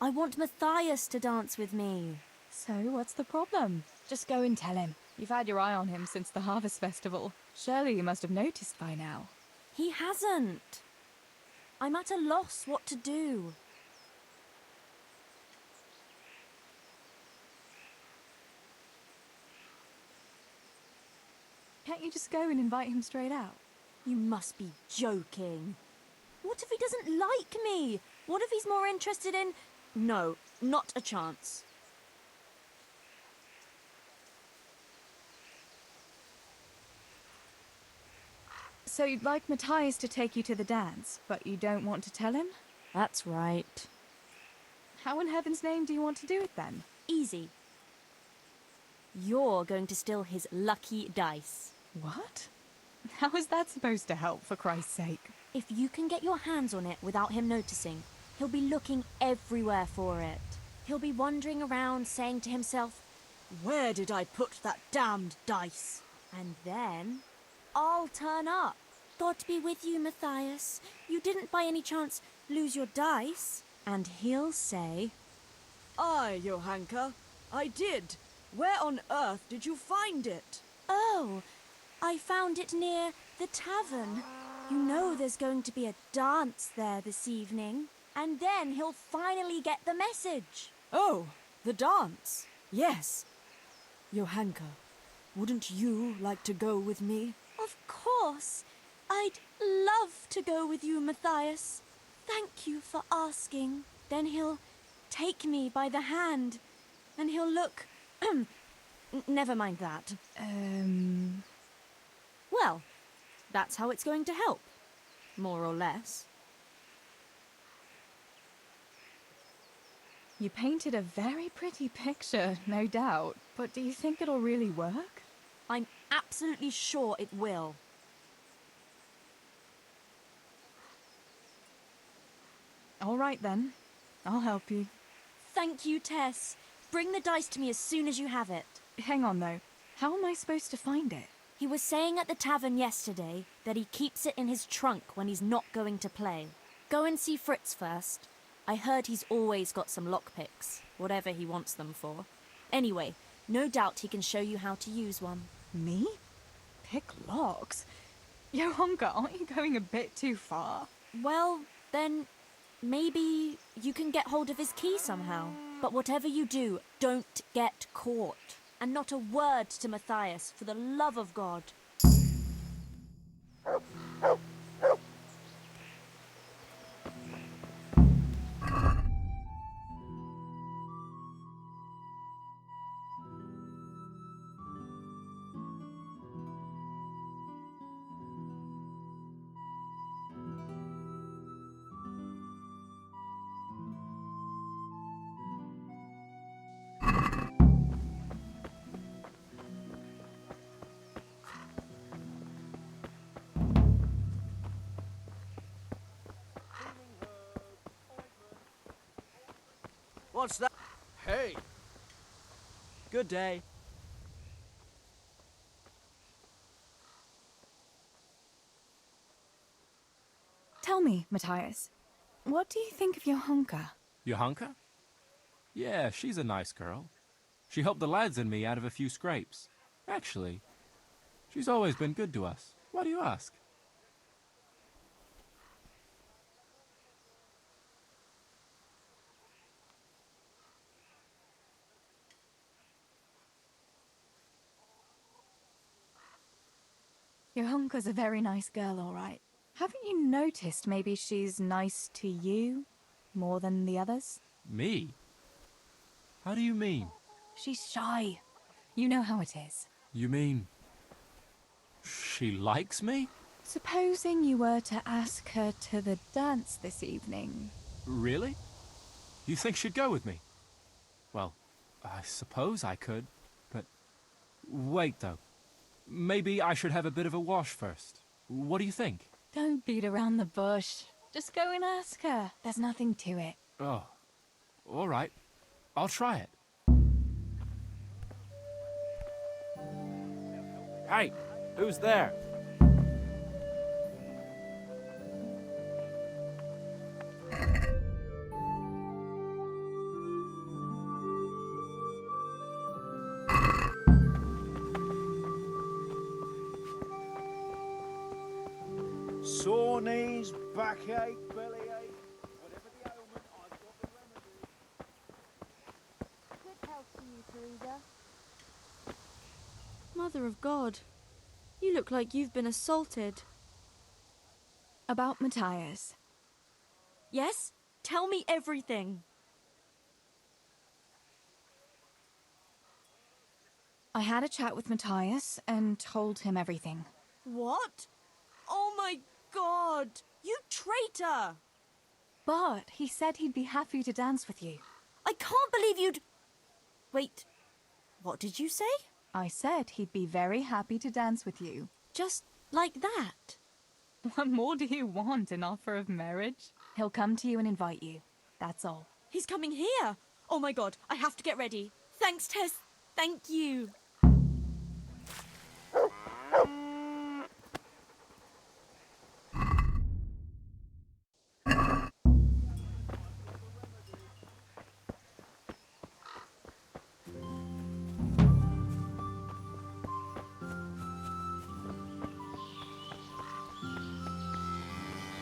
I want Matthias to dance with me. So, what's the problem? Just go and tell him. You've had your eye on him since the Harvest Festival. Surely you must have noticed by now. He hasn't. I'm at a loss what to do. Can't you just go and invite him straight out? You must be joking. What if he doesn't like me? What if he's more interested in... No, not a chance. So you'd like Matthias to take you to the dance, but you don't want to tell him? That's right. How in heaven's name do you want to do it then? Easy. You're going to steal his lucky dice. What? How is that supposed to help, for Christ's sake? If you can get your hands on it without him noticing, he'll be looking everywhere for it. He'll be wandering around saying to himself, "Where did I put that damned dice?" And then I'll turn up. God be with you, Matthias. You didn't by any chance lose your dice? And he'll say, Aye, Johanka, I did. Where on earth did you find it? "Oh, I found it near the tavern. You know there's going to be a dance there this evening." And then he'll finally get the message. Oh, the dance. Yes. Johanka, wouldn't you like to go with me? Of course. I'd love to go with you, Matthias. Thank you for asking. Then he'll take me by the hand, and he'll look... Never mind that. Well, that's how it's going to help. More or less. You painted a very pretty picture, no doubt. But do you think it'll really work? I'm absolutely sure it will. All right then. I'll help you. Thank you, Tess. Bring the dice to me as soon as you have it. Hang on though. How am I supposed to find it? He was saying at the tavern yesterday that he keeps it in his trunk when he's not going to play. Go and see Fritz first. I heard he's always got some lockpicks, whatever he wants them for. Anyway, no doubt he can show you how to use one. Me? Pick locks? Johanka, aren't you going a bit too far? Well, then maybe you can get hold of his key somehow. But whatever you do, don't get caught. And not a word to Matthias, for the love of God. What's that? Hey. Good day. Tell me, Matthias, what do you think of Johanka? Johanka? Yeah, she's a nice girl. She helped the lads and me out of a few scrapes. Actually, she's always been good to us. Why do you ask? Johanka's a very nice girl, all right. Haven't you noticed maybe she's nice to you more than the others? Me? How do you mean? She's shy. You know how it is. You mean She likes me? Supposing you were to ask her to the dance this evening. Really? You think she'd go with me? Well, I suppose I could, but... Wait, though. Maybe I should have a bit of a wash first. What do you think? Don't beat around the bush. Just go and ask her. There's nothing to it. Oh, all right. I'll try it. Hey, who's there? Sore knees, backache, bellyache, whatever the ailment, I've got the remedy. Good health to you, Teresa. Mother of God, you look like you've been assaulted. About Matthias. Yes? Tell me everything. I had a chat with Matthias and told him everything. What? Oh my God! You traitor! But he said he'd be happy to dance with you. I can't believe you'd... Wait, what did you say? I said he'd be very happy to dance with you. Just like that? What more do you want, an offer of marriage? He'll come to you and invite you. That's all. He's coming here! Oh my God, I have to get ready. Thanks, Tess. Thank you.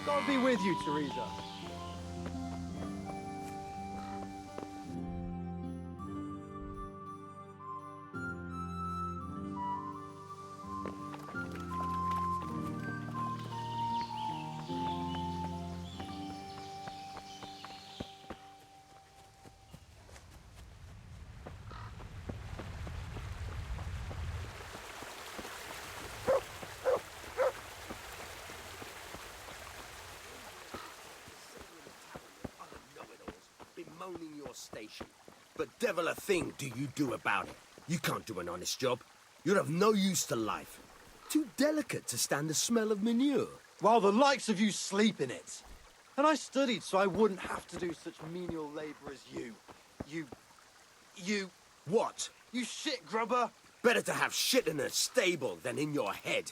God be with you, Teresa. Bemoaning your station. But devil a thing do you do about it. You can't do an honest job. You're of no use to life. Too delicate to stand the smell of manure. While the likes of you sleep in it. And I studied so I wouldn't have to do such menial labour as you. You... What? You shit grubber! Better to have shit in a stable than in your head.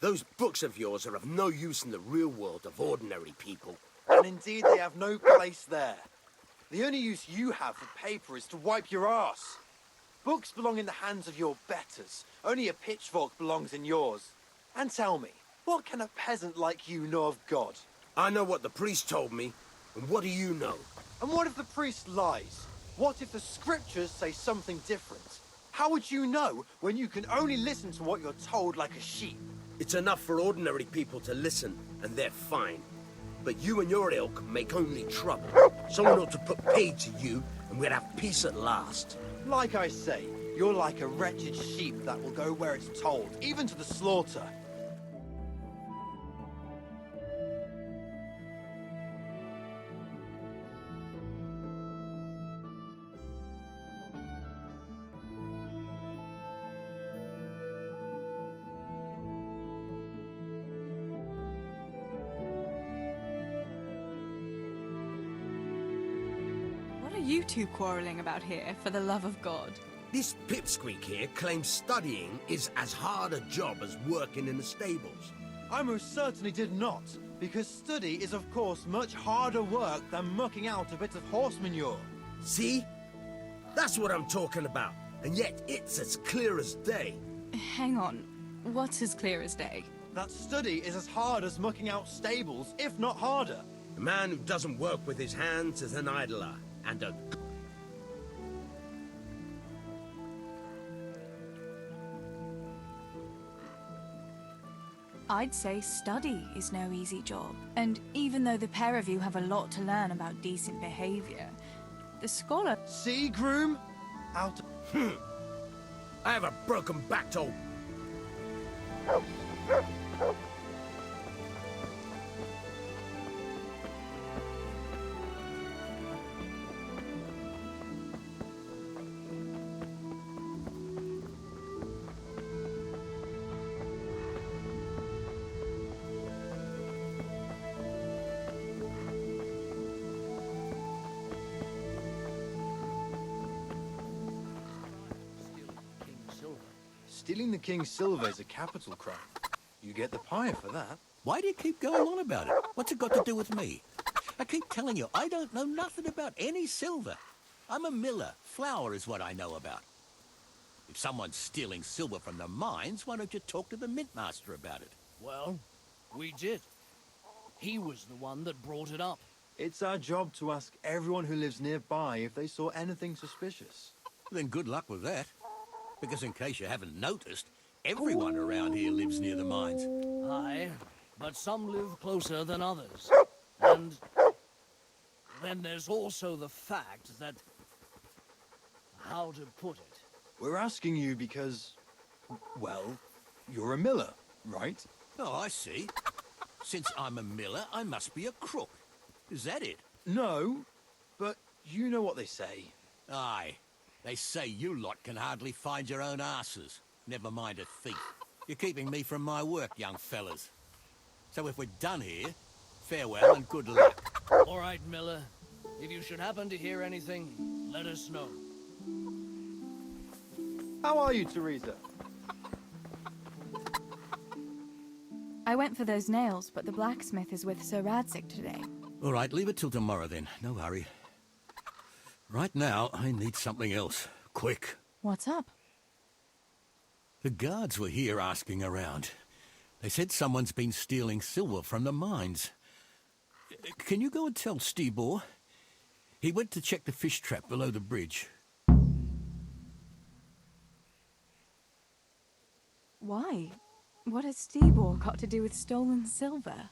Those books of yours are of no use in the real world of ordinary people. And indeed they have no place there. The only use you have for paper is to wipe your arse. Books belong in the hands of your betters. Only a pitchfork belongs in yours. And tell me, what can a peasant like you know of God? I know what the priest told me, and what do you know? And what if the priest lies? What if the scriptures say something different? How would you know when you can only listen to what you're told like a sheep? It's enough for ordinary people to listen, and they're fine. But you and your ilk make only trouble. Someone ought to put paid to you, and we'd have peace at last. Like I say, you're like a wretched sheep that will go where it's told, even to the slaughter. You two quarrelling about here, for the love of God? This pipsqueak here claims studying is as hard a job as working in the stables. I most certainly did not, because study is of course much harder work than mucking out a bit of horse manure. See? That's what I'm talking about, and yet it's as clear as day. Hang on, what's as clear as day? That study is as hard as mucking out stables, if not harder. A man who doesn't work with his hands is an idler. And a... I'd say study is no easy job. And even though the pair of you have a lot to learn about decent behavior, the scholar... See, groom? Out... I have a broken back to... Stealing the king's silver is a capital crime. You get the pyre for that. Why do you keep going on about it? What's it got to do with me? I keep telling you, I don't know nothing about any silver. I'm a miller. Flour is what I know about. If someone's stealing silver from the mines, why don't you talk to the mint master about it? Well, we did. He was the one that brought it up. It's our job to ask everyone who lives nearby if they saw anything suspicious. Then good luck with that. Because in case you haven't noticed, everyone around here lives near the mines. Aye, but some live closer than others. And then there's also the fact that... how to put it? We're asking you because, well, you're a miller, right? Oh, I see. Since I'm a miller, I must be a crook. Is that it? No, but you know what they say. Aye. They say you lot can hardly find your own asses. Never mind a thief. You're keeping me from my work, young fellas. So if we're done here, farewell and good luck. All right, Miller. If you should happen to hear anything, let us know. How are you, Teresa? I went for those nails, but the blacksmith is with Sir Radzig today. All right, leave it till tomorrow then. No hurry. Right now, I need something else. Quick. What's up? The guards were here asking around. They said someone's been stealing silver from the mines. Can you go and tell Stibor? He went to check the fish trap below the bridge. Why? What has Stibor got to do with stolen silver?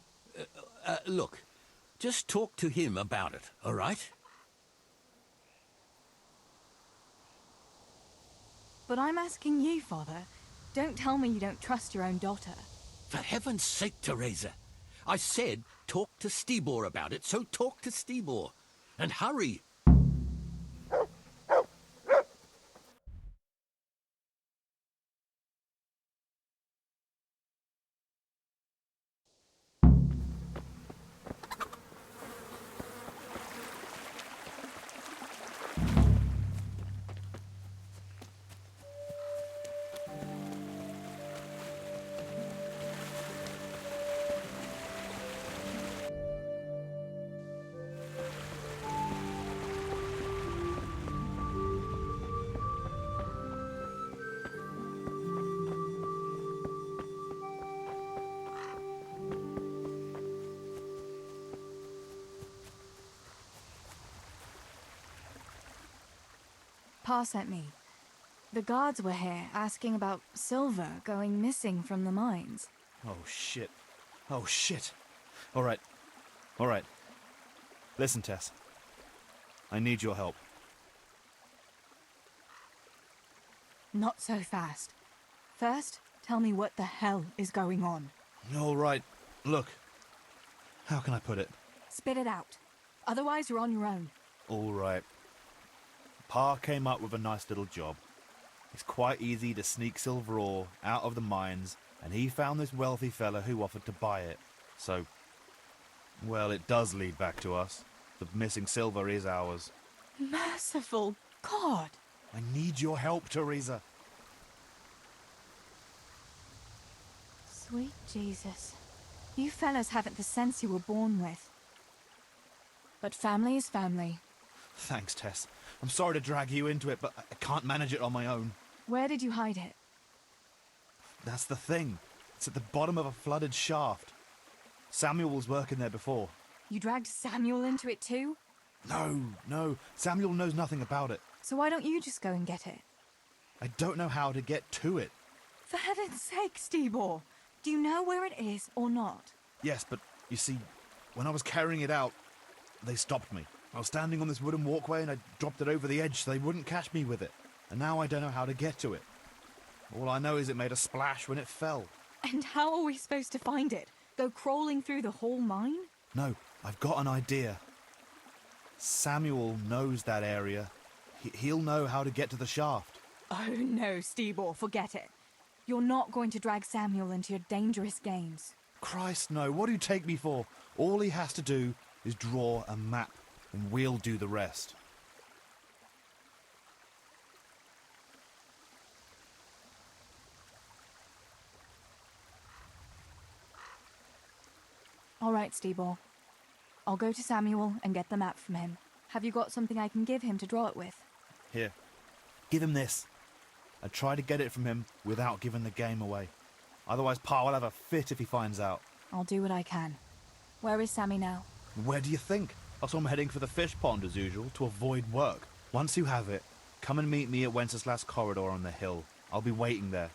Look, just talk to him about it, all right? But I'm asking you, Father. Don't tell me you don't trust your own daughter. For heaven's sake, Teresa. I said talk to Stibor about it, so talk to Stibor. And hurry. Pa sent me. The guards were here asking about silver going missing from the mines. Oh, shit. Oh, shit. All right. All right. Listen, Tess. I need your help. Not so fast. First, tell me what the hell is going on. All right. Look. How can I put it? Spit it out. Otherwise, you're on your own. All right. Pa came up with a nice little job. It's quite easy to sneak silver ore out of the mines, and he found this wealthy fella who offered to buy it. So, well, it does lead back to us. The missing silver is ours. Merciful God! I need your help, Teresa. Sweet Jesus. You fellas haven't the sense you were born with. But family is family. Thanks, Tess. I'm sorry to drag you into it, but I can't manage it on my own. Where did you hide it? That's the thing. It's at the bottom of a flooded shaft. Samuel was working there before. You dragged Samuel into it too? No. Samuel knows nothing about it. So why don't you just go and get it? I don't know how to get to it. For heaven's sake, Stibor! Do you know where it is or not? Yes, but you see, when I was carrying it out, they stopped me. I was standing on this wooden walkway and I dropped it over the edge so they wouldn't catch me with it. And now I don't know how to get to it. All I know is it made a splash when it fell. And how are we supposed to find it? Go crawling through the whole mine? No, I've got an idea. Samuel knows that area. He'll know how to get to the shaft. Oh no, Stebor, forget it. You're not going to drag Samuel into your dangerous games. Christ, no. What do you take me for? All he has to do is draw a map, and we'll do the rest. All right, Stebor. I'll go to Samuel and get the map from him. Have you got something I can give him to draw it with? Here, give him this. And try to get it from him without giving the game away. Otherwise, Pa will have a fit if he finds out. I'll do what I can. Where is Sammy now? Where do you think? I saw him heading for the fish pond as usual, to avoid work. Once you have it, come and meet me at Wenceslas Corridor on the hill. I'll be waiting there.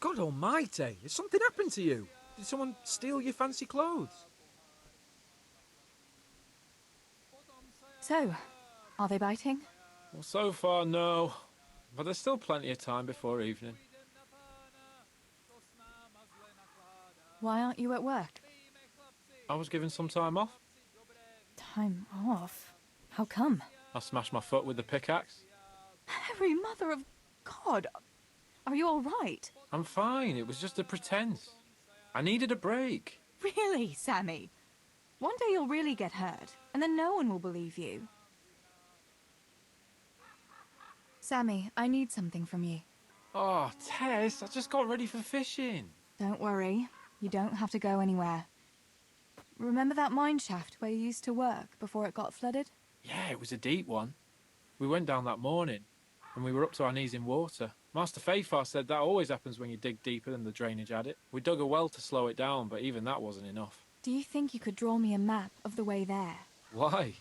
God almighty, has something happened to you? Did someone steal your fancy clothes? So, are they biting? Well, so far, no. But there's still plenty of time before evening. Why aren't you at work? I was given some time off. Time off? How come? I smashed my foot with the pickaxe. Harry, mother of God! Are you all right? I'm fine. It was just a pretense. I needed a break. Really, Sammy? One day you'll really get hurt, and then no one will believe you. Sammy, I need something from you. Oh, Tess, I just got ready for fishing. Don't worry. You don't have to go anywhere. Remember that mine shaft where you used to work before it got flooded? Yeah, it was a deep one. We went down that morning, and we were up to our knees in water. Master Fafar said that always happens when you dig deeper than the drainage had it. We dug a well to slow it down, but even that wasn't enough. Do you think you could draw me a map of the way there? Why?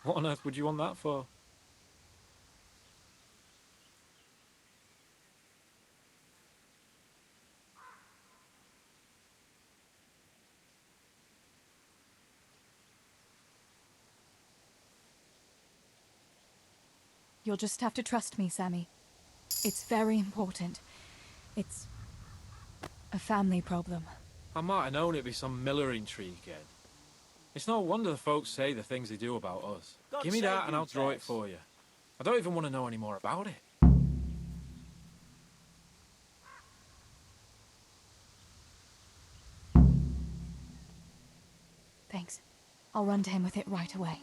What on earth would you want that for? You'll just have to trust me, Sammy. It's very important. It's a family problem. I might have known it'd be some miller intrigue again. It's no wonder the folks say the things they do about us. God Give me save that you, and I'll draw it Tess. for you. I don't even want to know any more about it. Thanks. I'll run to him with it right away.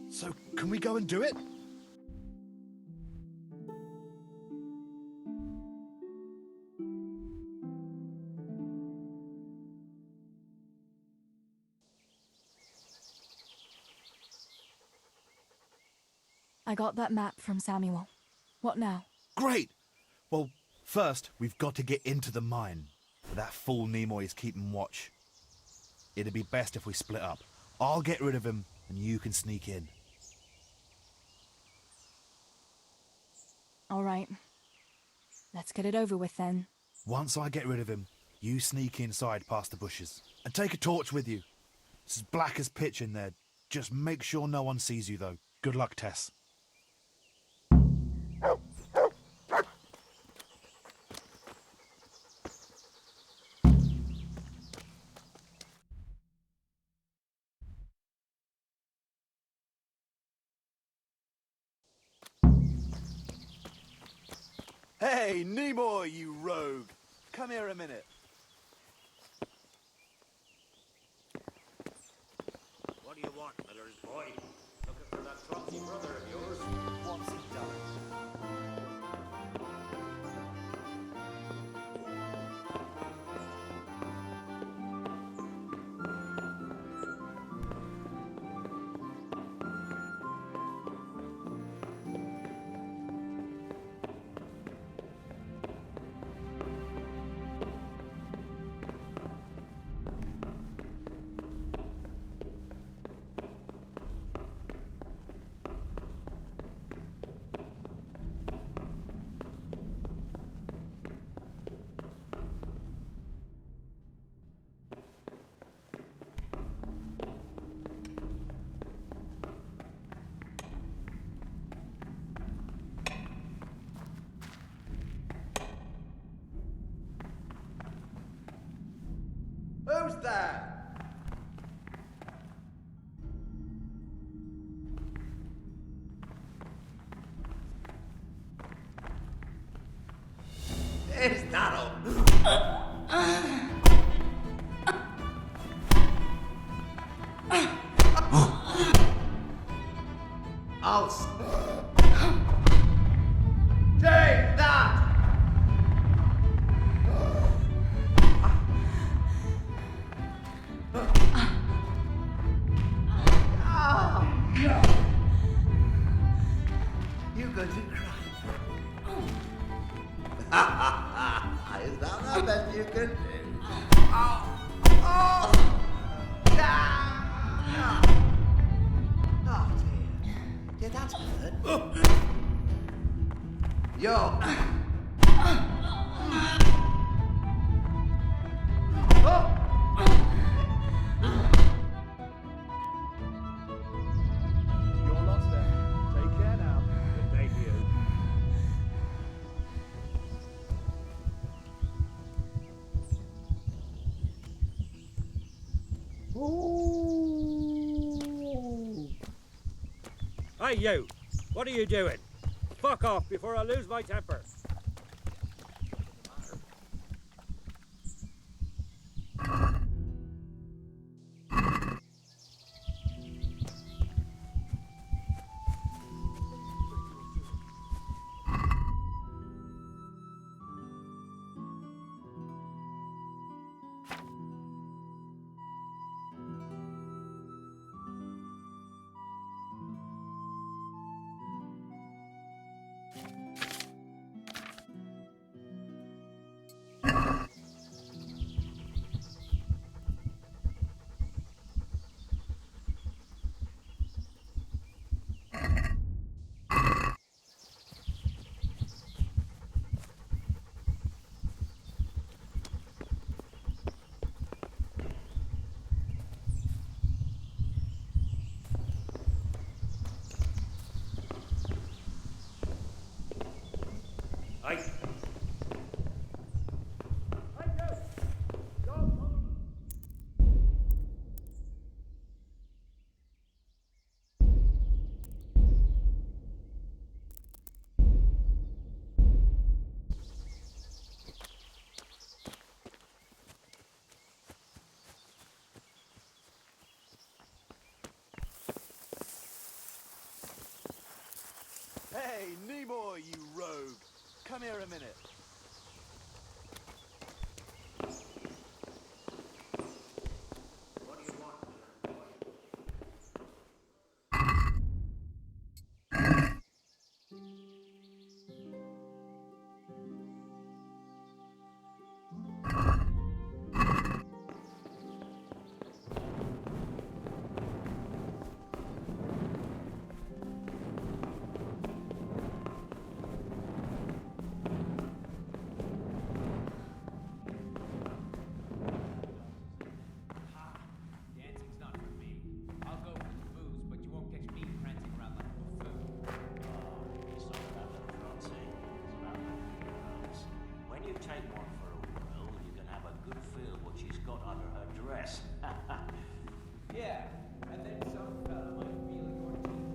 So, can we go and do it? I got that map from Samuel. What now? Great! Well, first, we've got to get into the mine. That fool Nimoy is keeping watch. It'd be best if we split up. I'll get rid of him, and you can sneak in. All right. Let's get it over with then. Once I get rid of him, you sneak inside past the bushes. And take a torch with you. It's as black as pitch in there. Just make sure no one sees you, though. Good luck, Tess. Hey, Nimoy, you rogue! Come here a minute. What do you want, miller's boy? Looking for that clumsy brother of yours? What's he done? Who's there? Is that all? I'll take that! You going to cry? Is that the best you can do? Oh! Oh! Ah! Oh dear. Did that hurt? Yo! You're lost there. Take care now. Thank you. Hey, you! What are you doing? Fuck off before I lose my temper. Nemo, you rogue! Come here a minute. Dancing's not for me. I'll go for the booze, but you won't catch me prancing around like a buffoon. It's not about the prancing, it's about the girls. When you take one for a whirl, you can have a good feel what she's got under her dress. Yeah, and then some fella might feel your teeth.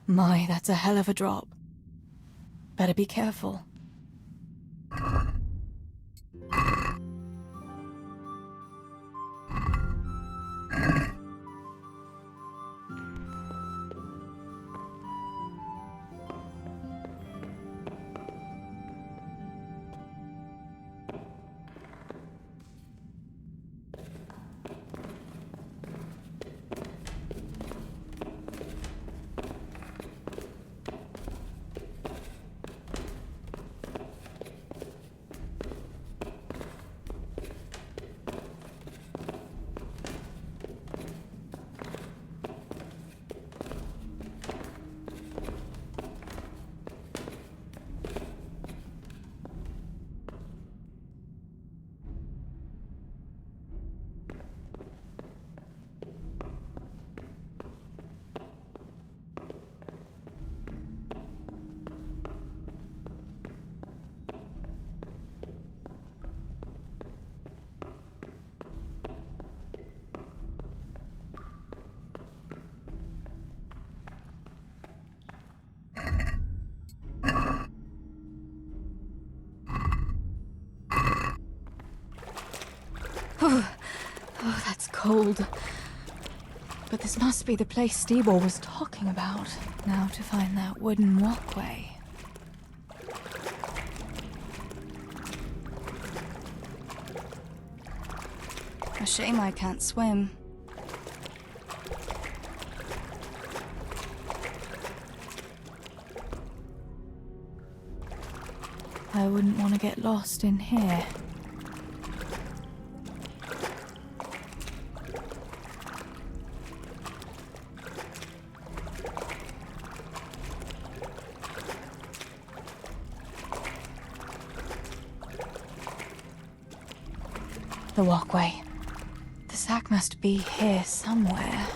My, that's a hell of a drop. Better be careful. Oh, that's cold. But this must be the place Steebor was talking about. Now to find that wooden walkway. A shame I can't swim. I wouldn't want to get lost in here. The walkway. The sack must be here somewhere.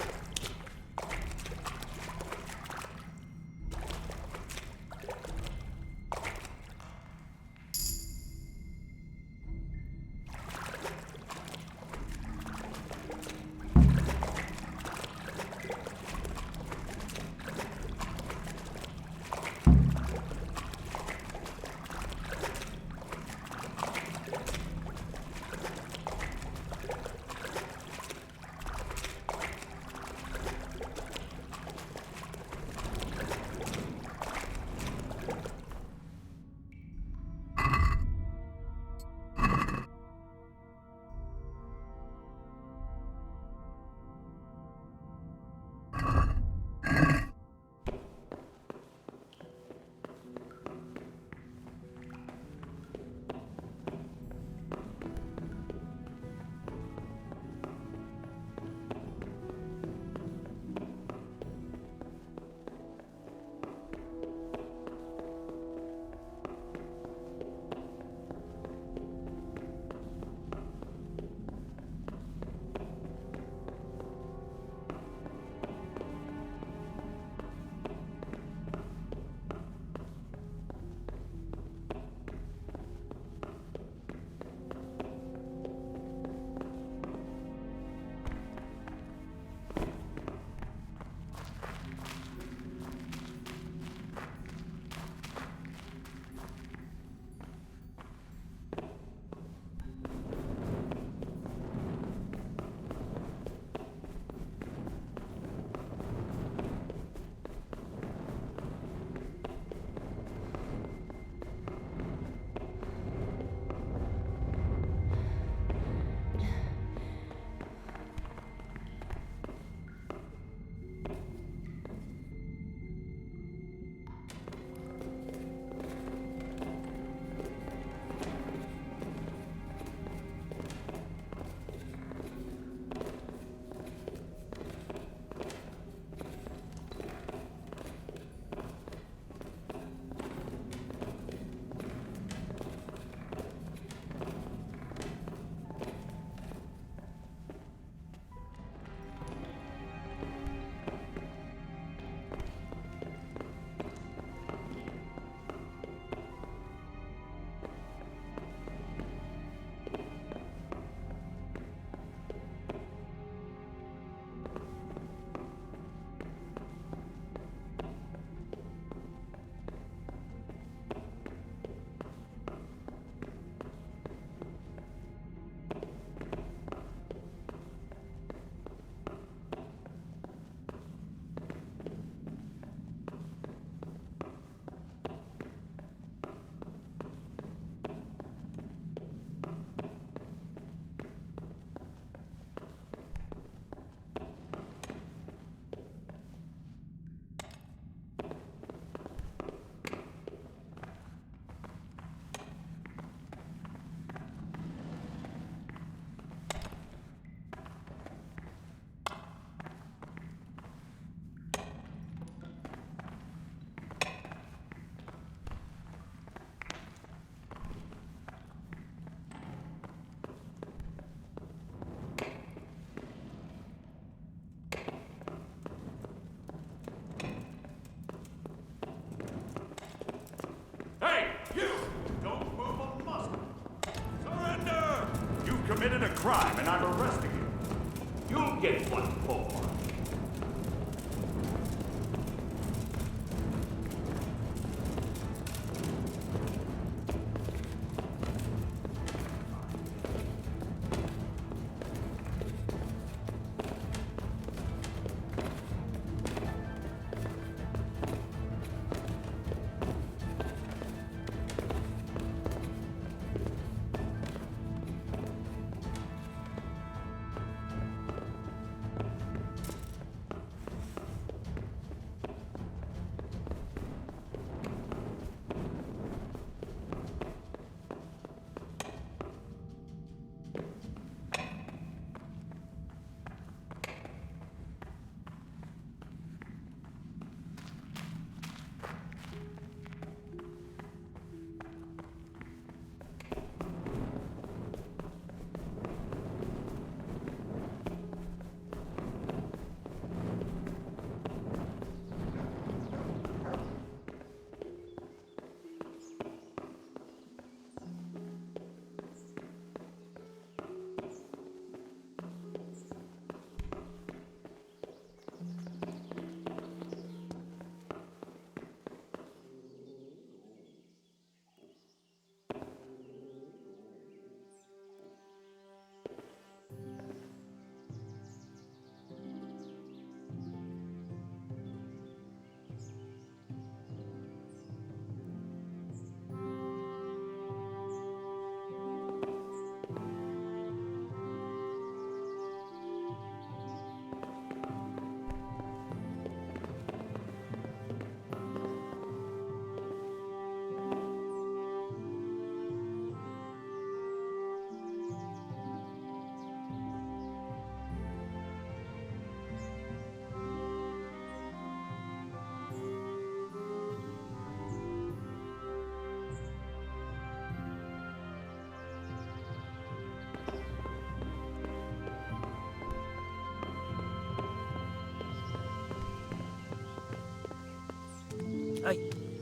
committed a crime and I'm arresting you. You'll get what for.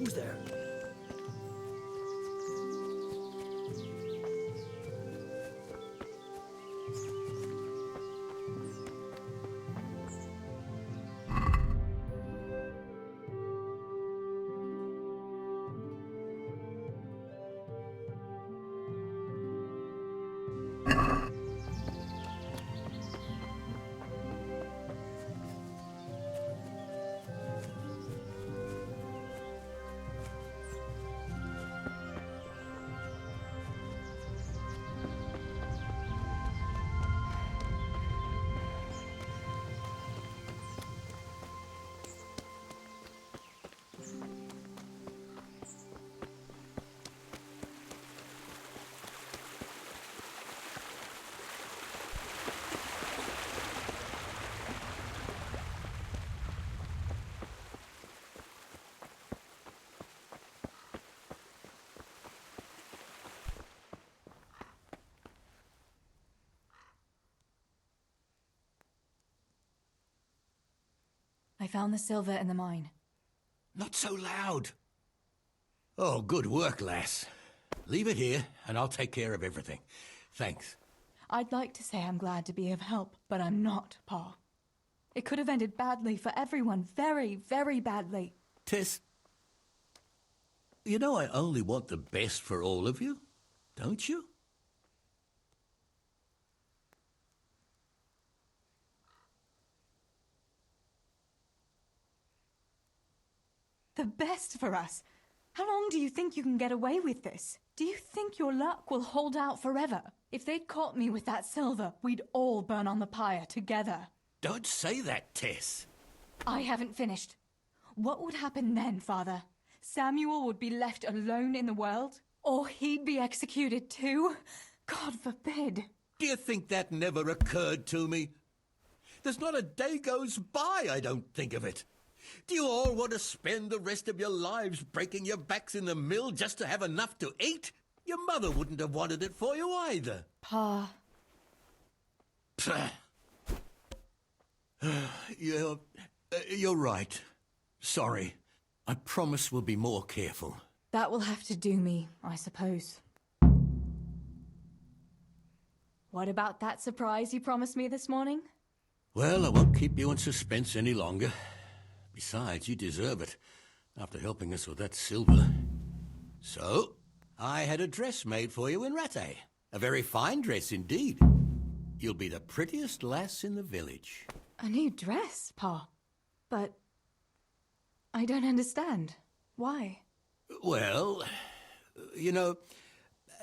Who's there? I found the silver in the mine. Not so loud. Oh, good work, lass. Leave it here, and I'll take care of everything. Thanks. I'd like to say I'm glad to be of help, but I'm not, Pa. It could have ended badly for everyone. Very, very badly. Tess, you know I only want the best for all of you, don't you? The best for us? How long do you think you can get away with this? Do you think your luck will hold out forever? If they'd caught me with that silver, we'd all burn on the pyre together. Don't say that, Tess. I haven't finished. What would happen then, Father? Samuel would be left alone in the world? Or he'd be executed too? God forbid. Do you think that never occurred to me? There's not a day goes by I don't think of it. Do you all want to spend the rest of your lives breaking your backs in the mill just to have enough to eat? Your mother wouldn't have wanted it for you either. Pa. You're right. Sorry. I promise we'll be more careful. That will have to do me, I suppose. What about that surprise you promised me this morning? Well, I won't keep you in suspense any longer. Besides, you deserve it, after helping us with that silver. So, I had a dress made for you in Rattay. A very fine dress indeed. You'll be the prettiest lass in the village. A new dress, Pa. But I don't understand. Why? Well, you know,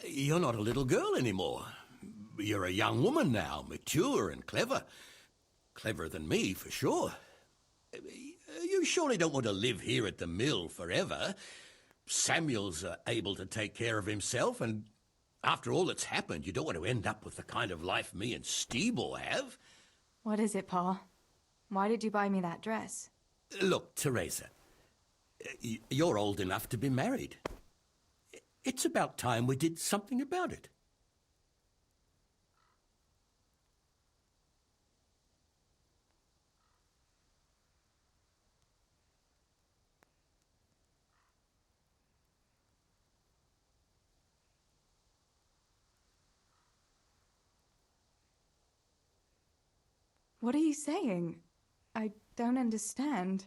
you're not a little girl anymore. You're a young woman now, mature and clever. Cleverer than me, for sure. You surely don't want to live here at the mill forever. Samuel's able to take care of himself, and after all that's happened, you don't want to end up with the kind of life me and Steeble have. What is it, Pa? Why did you buy me that dress? Look, Teresa, you're old enough to be married. It's about time we did something about it. What are you saying? I don't understand.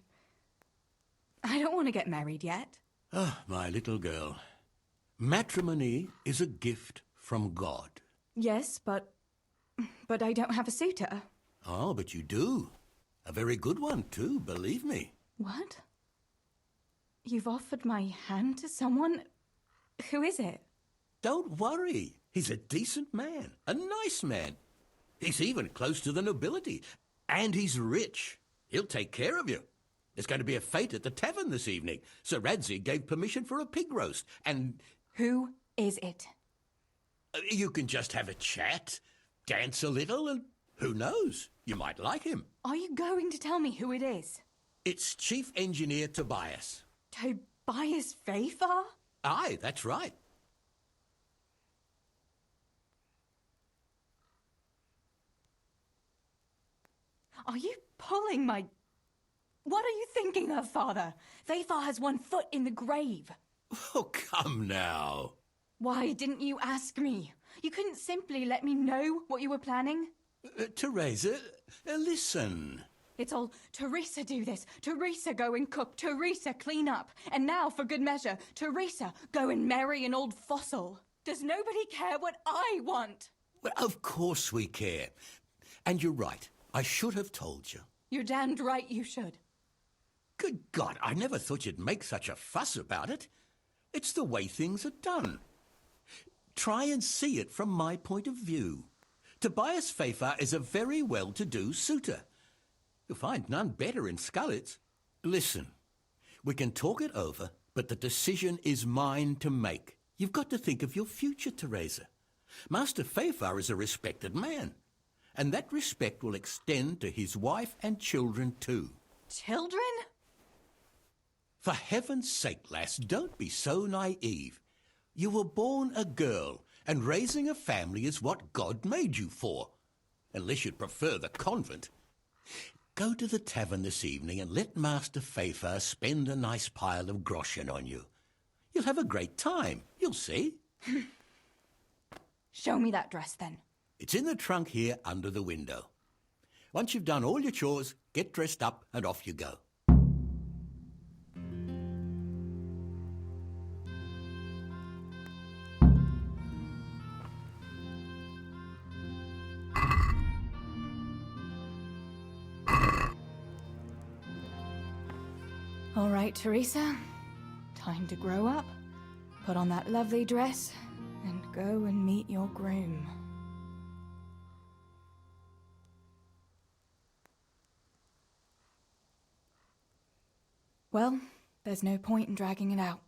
I don't want to get married yet. Ah, my little girl. Matrimony is a gift from God. Yes, but I don't have a suitor. Oh, but you do. A very good one, too, believe me. What? You've offered my hand to someone? Who is it? Don't worry. He's a decent man, a nice man. He's even close to the nobility. And he's rich. He'll take care of you. There's going to be a fete at the tavern this evening. Sir Radzig gave permission for a pig roast, and... Who is it? You can just have a chat, dance a little, and who knows? You might like him. Are you going to tell me who it is? It's Chief Engineer Tobias. Tobias Fafar? Aye, that's right. Are you pulling my What are you thinking of, Father? Feifar has one foot in the grave. Oh, come now. Why didn't you ask me? You couldn't simply let me know what you were planning? Teresa, listen. It's all, Teresa do this, Teresa go and cook, Teresa clean up, and now, for good measure, Teresa go and marry an old fossil. Does nobody care what I want? Well, of course we care. And you're right. I should have told you. You're damned right you should. Good God, I never thought you'd make such a fuss about it. It's the way things are done. Try and see it from my point of view. Tobias Feifar is a very well-to-do suitor. You'll find none better in Scullets. Listen, we can talk it over, but the decision is mine to make. You've got to think of your future, Teresa. Master Feifar is a respected man, and that respect will extend to his wife and children too. Children? For heaven's sake, lass, don't be so naive. You were born a girl, and raising a family is what God made you for. Unless you'd prefer the convent. Go to the tavern this evening and let Master Feifar spend a nice pile of groschen on you. You'll have a great time, you'll see. Show me that dress, then. It's in the trunk here under the window. Once you've done all your chores, get dressed up and off you go. All right, Teresa. Time to grow up, put on that lovely dress, and go and meet your groom. Well, there's no point in dragging it out.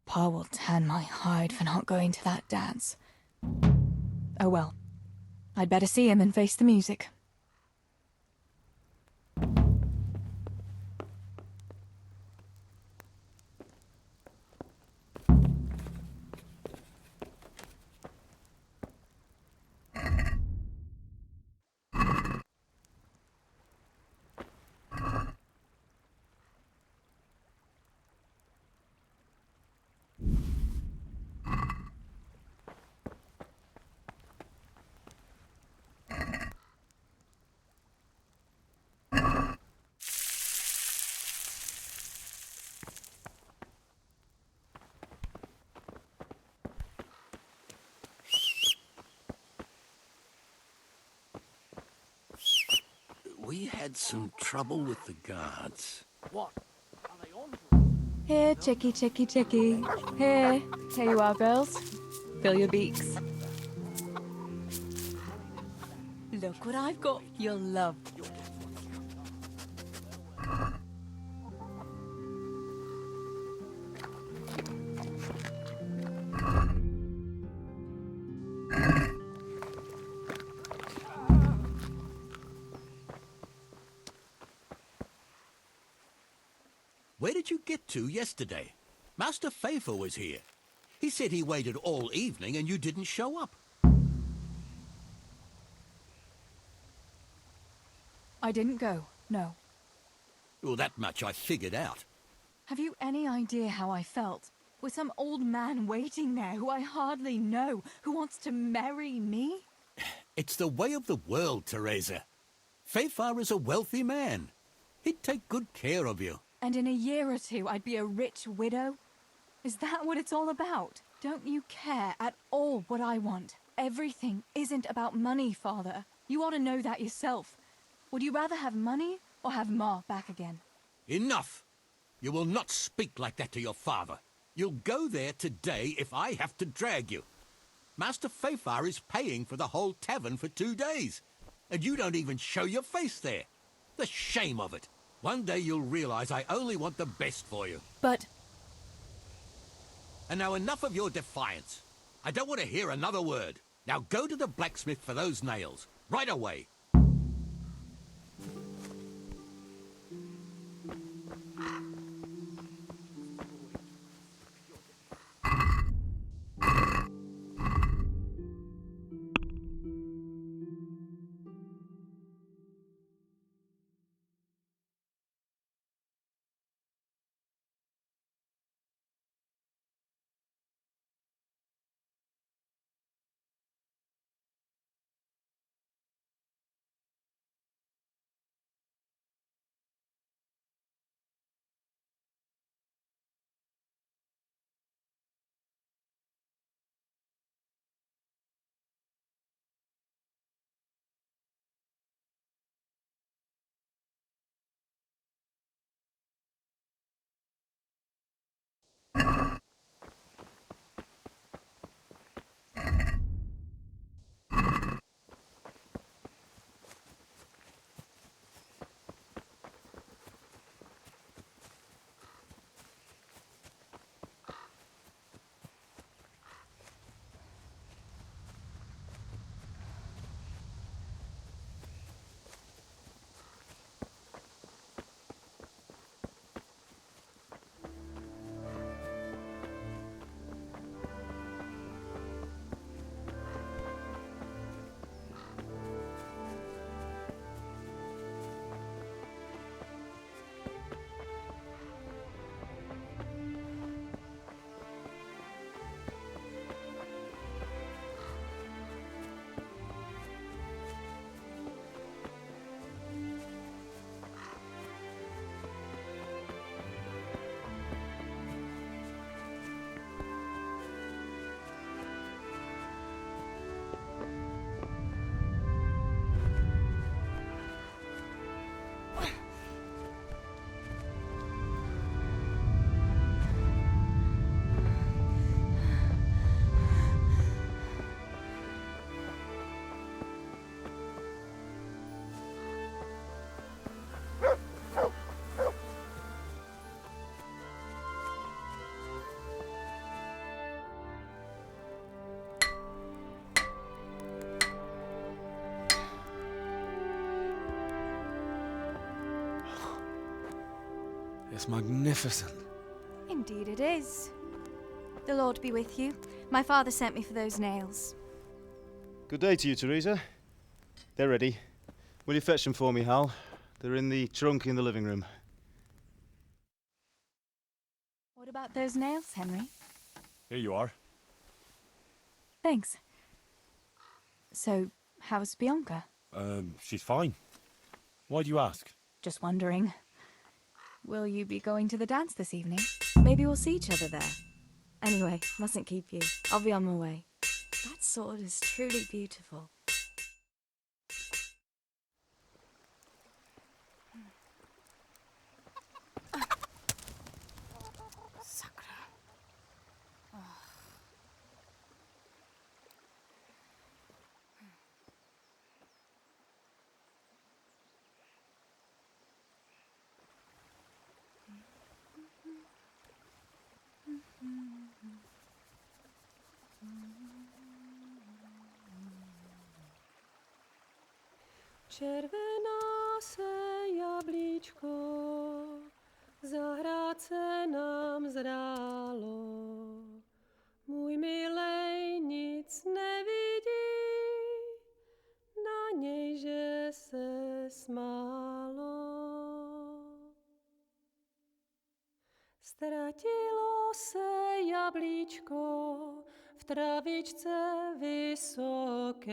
Pa will tan my hide for not going to that dance. Oh well. I'd better see him and face the music. We had some trouble with the guards. What? Are they on? Here, chickie, chickie, chickie. Here you are, girls. Fill your beaks. Look what I've got. You'll love. Where did you get to yesterday? Master Faithful was here. He said he waited all evening and you didn't show up. I didn't go, no. Well, that much I figured out. Have you any idea how I felt? With some old man waiting there who I hardly know, who wants to marry me? It's the way of the world, Teresa. Faithful is a wealthy man. He'd take good care of you. And in a year or two, I'd be a rich widow? Is that what it's all about? Don't you care at all what I want? Everything isn't about money, Father. You ought to know that yourself. Would you rather have money or have Ma back again? Enough! You will not speak like that to your father. You'll go there today if I have to drag you. Master Faithful is paying for the whole tavern for 2 days. And you don't even show your face there. The shame of it. One day you'll realize I only want the best for you. But... And now enough of your defiance. I don't want to hear another word. Now go to the blacksmith for those nails. Right away. It's magnificent. Indeed it is. The Lord be with you. My father sent me for those nails. Good day to you, Teresa. They're ready. Will you fetch them for me, Hal? They're in the trunk in the living room. What about those nails, Henry? Here you are. Thanks. So, how's Bianca? She's fine. Why do you ask? Just wondering. Will you be going to the dance this evening? Maybe we'll see each other there. Anyway, mustn't keep you. I'll be on my way. That sword is truly beautiful. Červená se jablíčko, zahrát jablíčko v travičce vysokej.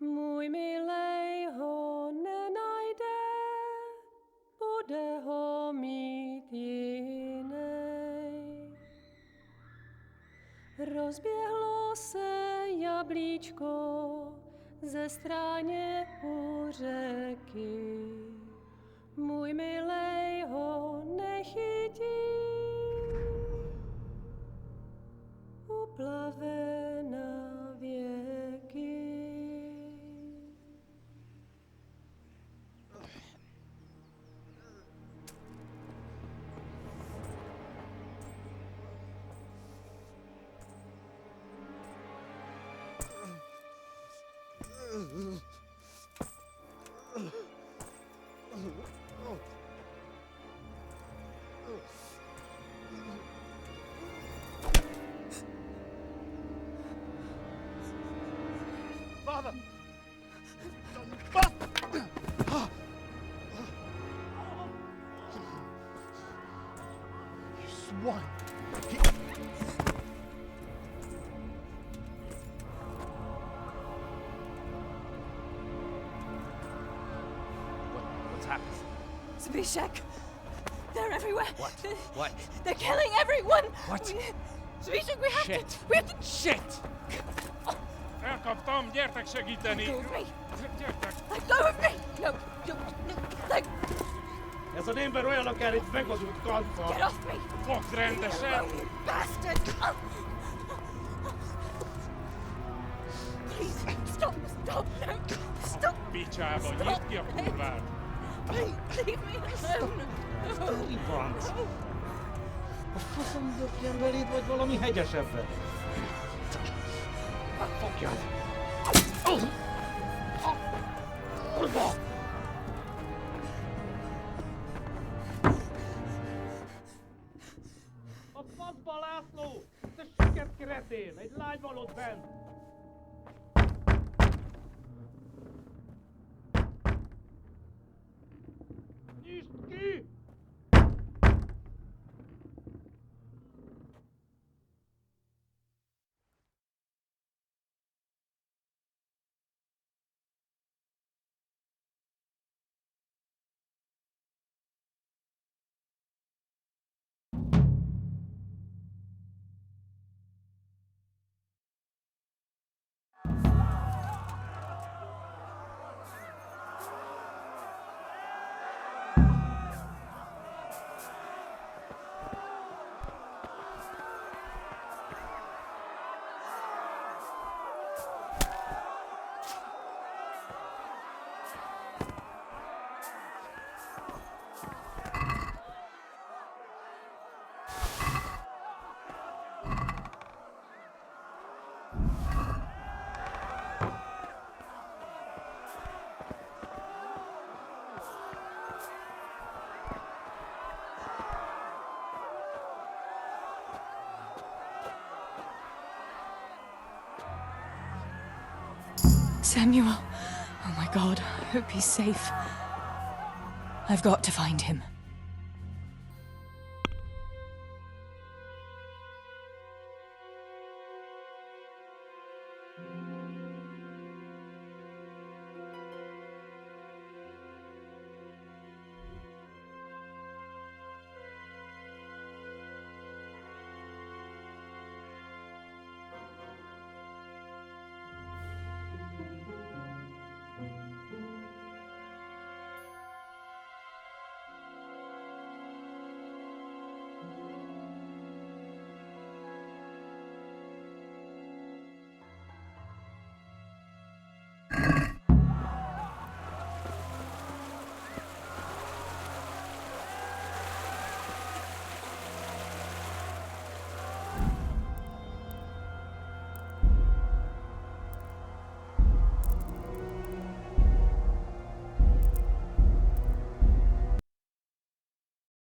Můj milej ho nenajde, bude ho mít jinej. Rozběhlo se jablíčko ze stráně u řeky. Můj milej ho nechytí, uplave na věky. Father! You swine! What's happened? Zbyszek! They're everywhere! What? What? They're killing everyone! What? Zbyszek, we have Shit! to... We have to... Shit! Elkaptam, gyertek segíteni! Go with me! Gyertek! Go with me! No, no, no. Ez az ember olyan, akár egy megadott kanccal! Get off me! Fogd rendesen! You bastard! Please, stop, stop, no, stop! Picsába, nyisd ki a kurvát! Please, leave me alone! Mi van? A faszom dökjen beléd, vagy valami hegyesebbre? Fogjad! Kurva! A faszba, László! Te süket kretén! Egy lány van ott bent! Nyisd ki! Samuel. Oh my God, I hope he's safe. I've got to find him.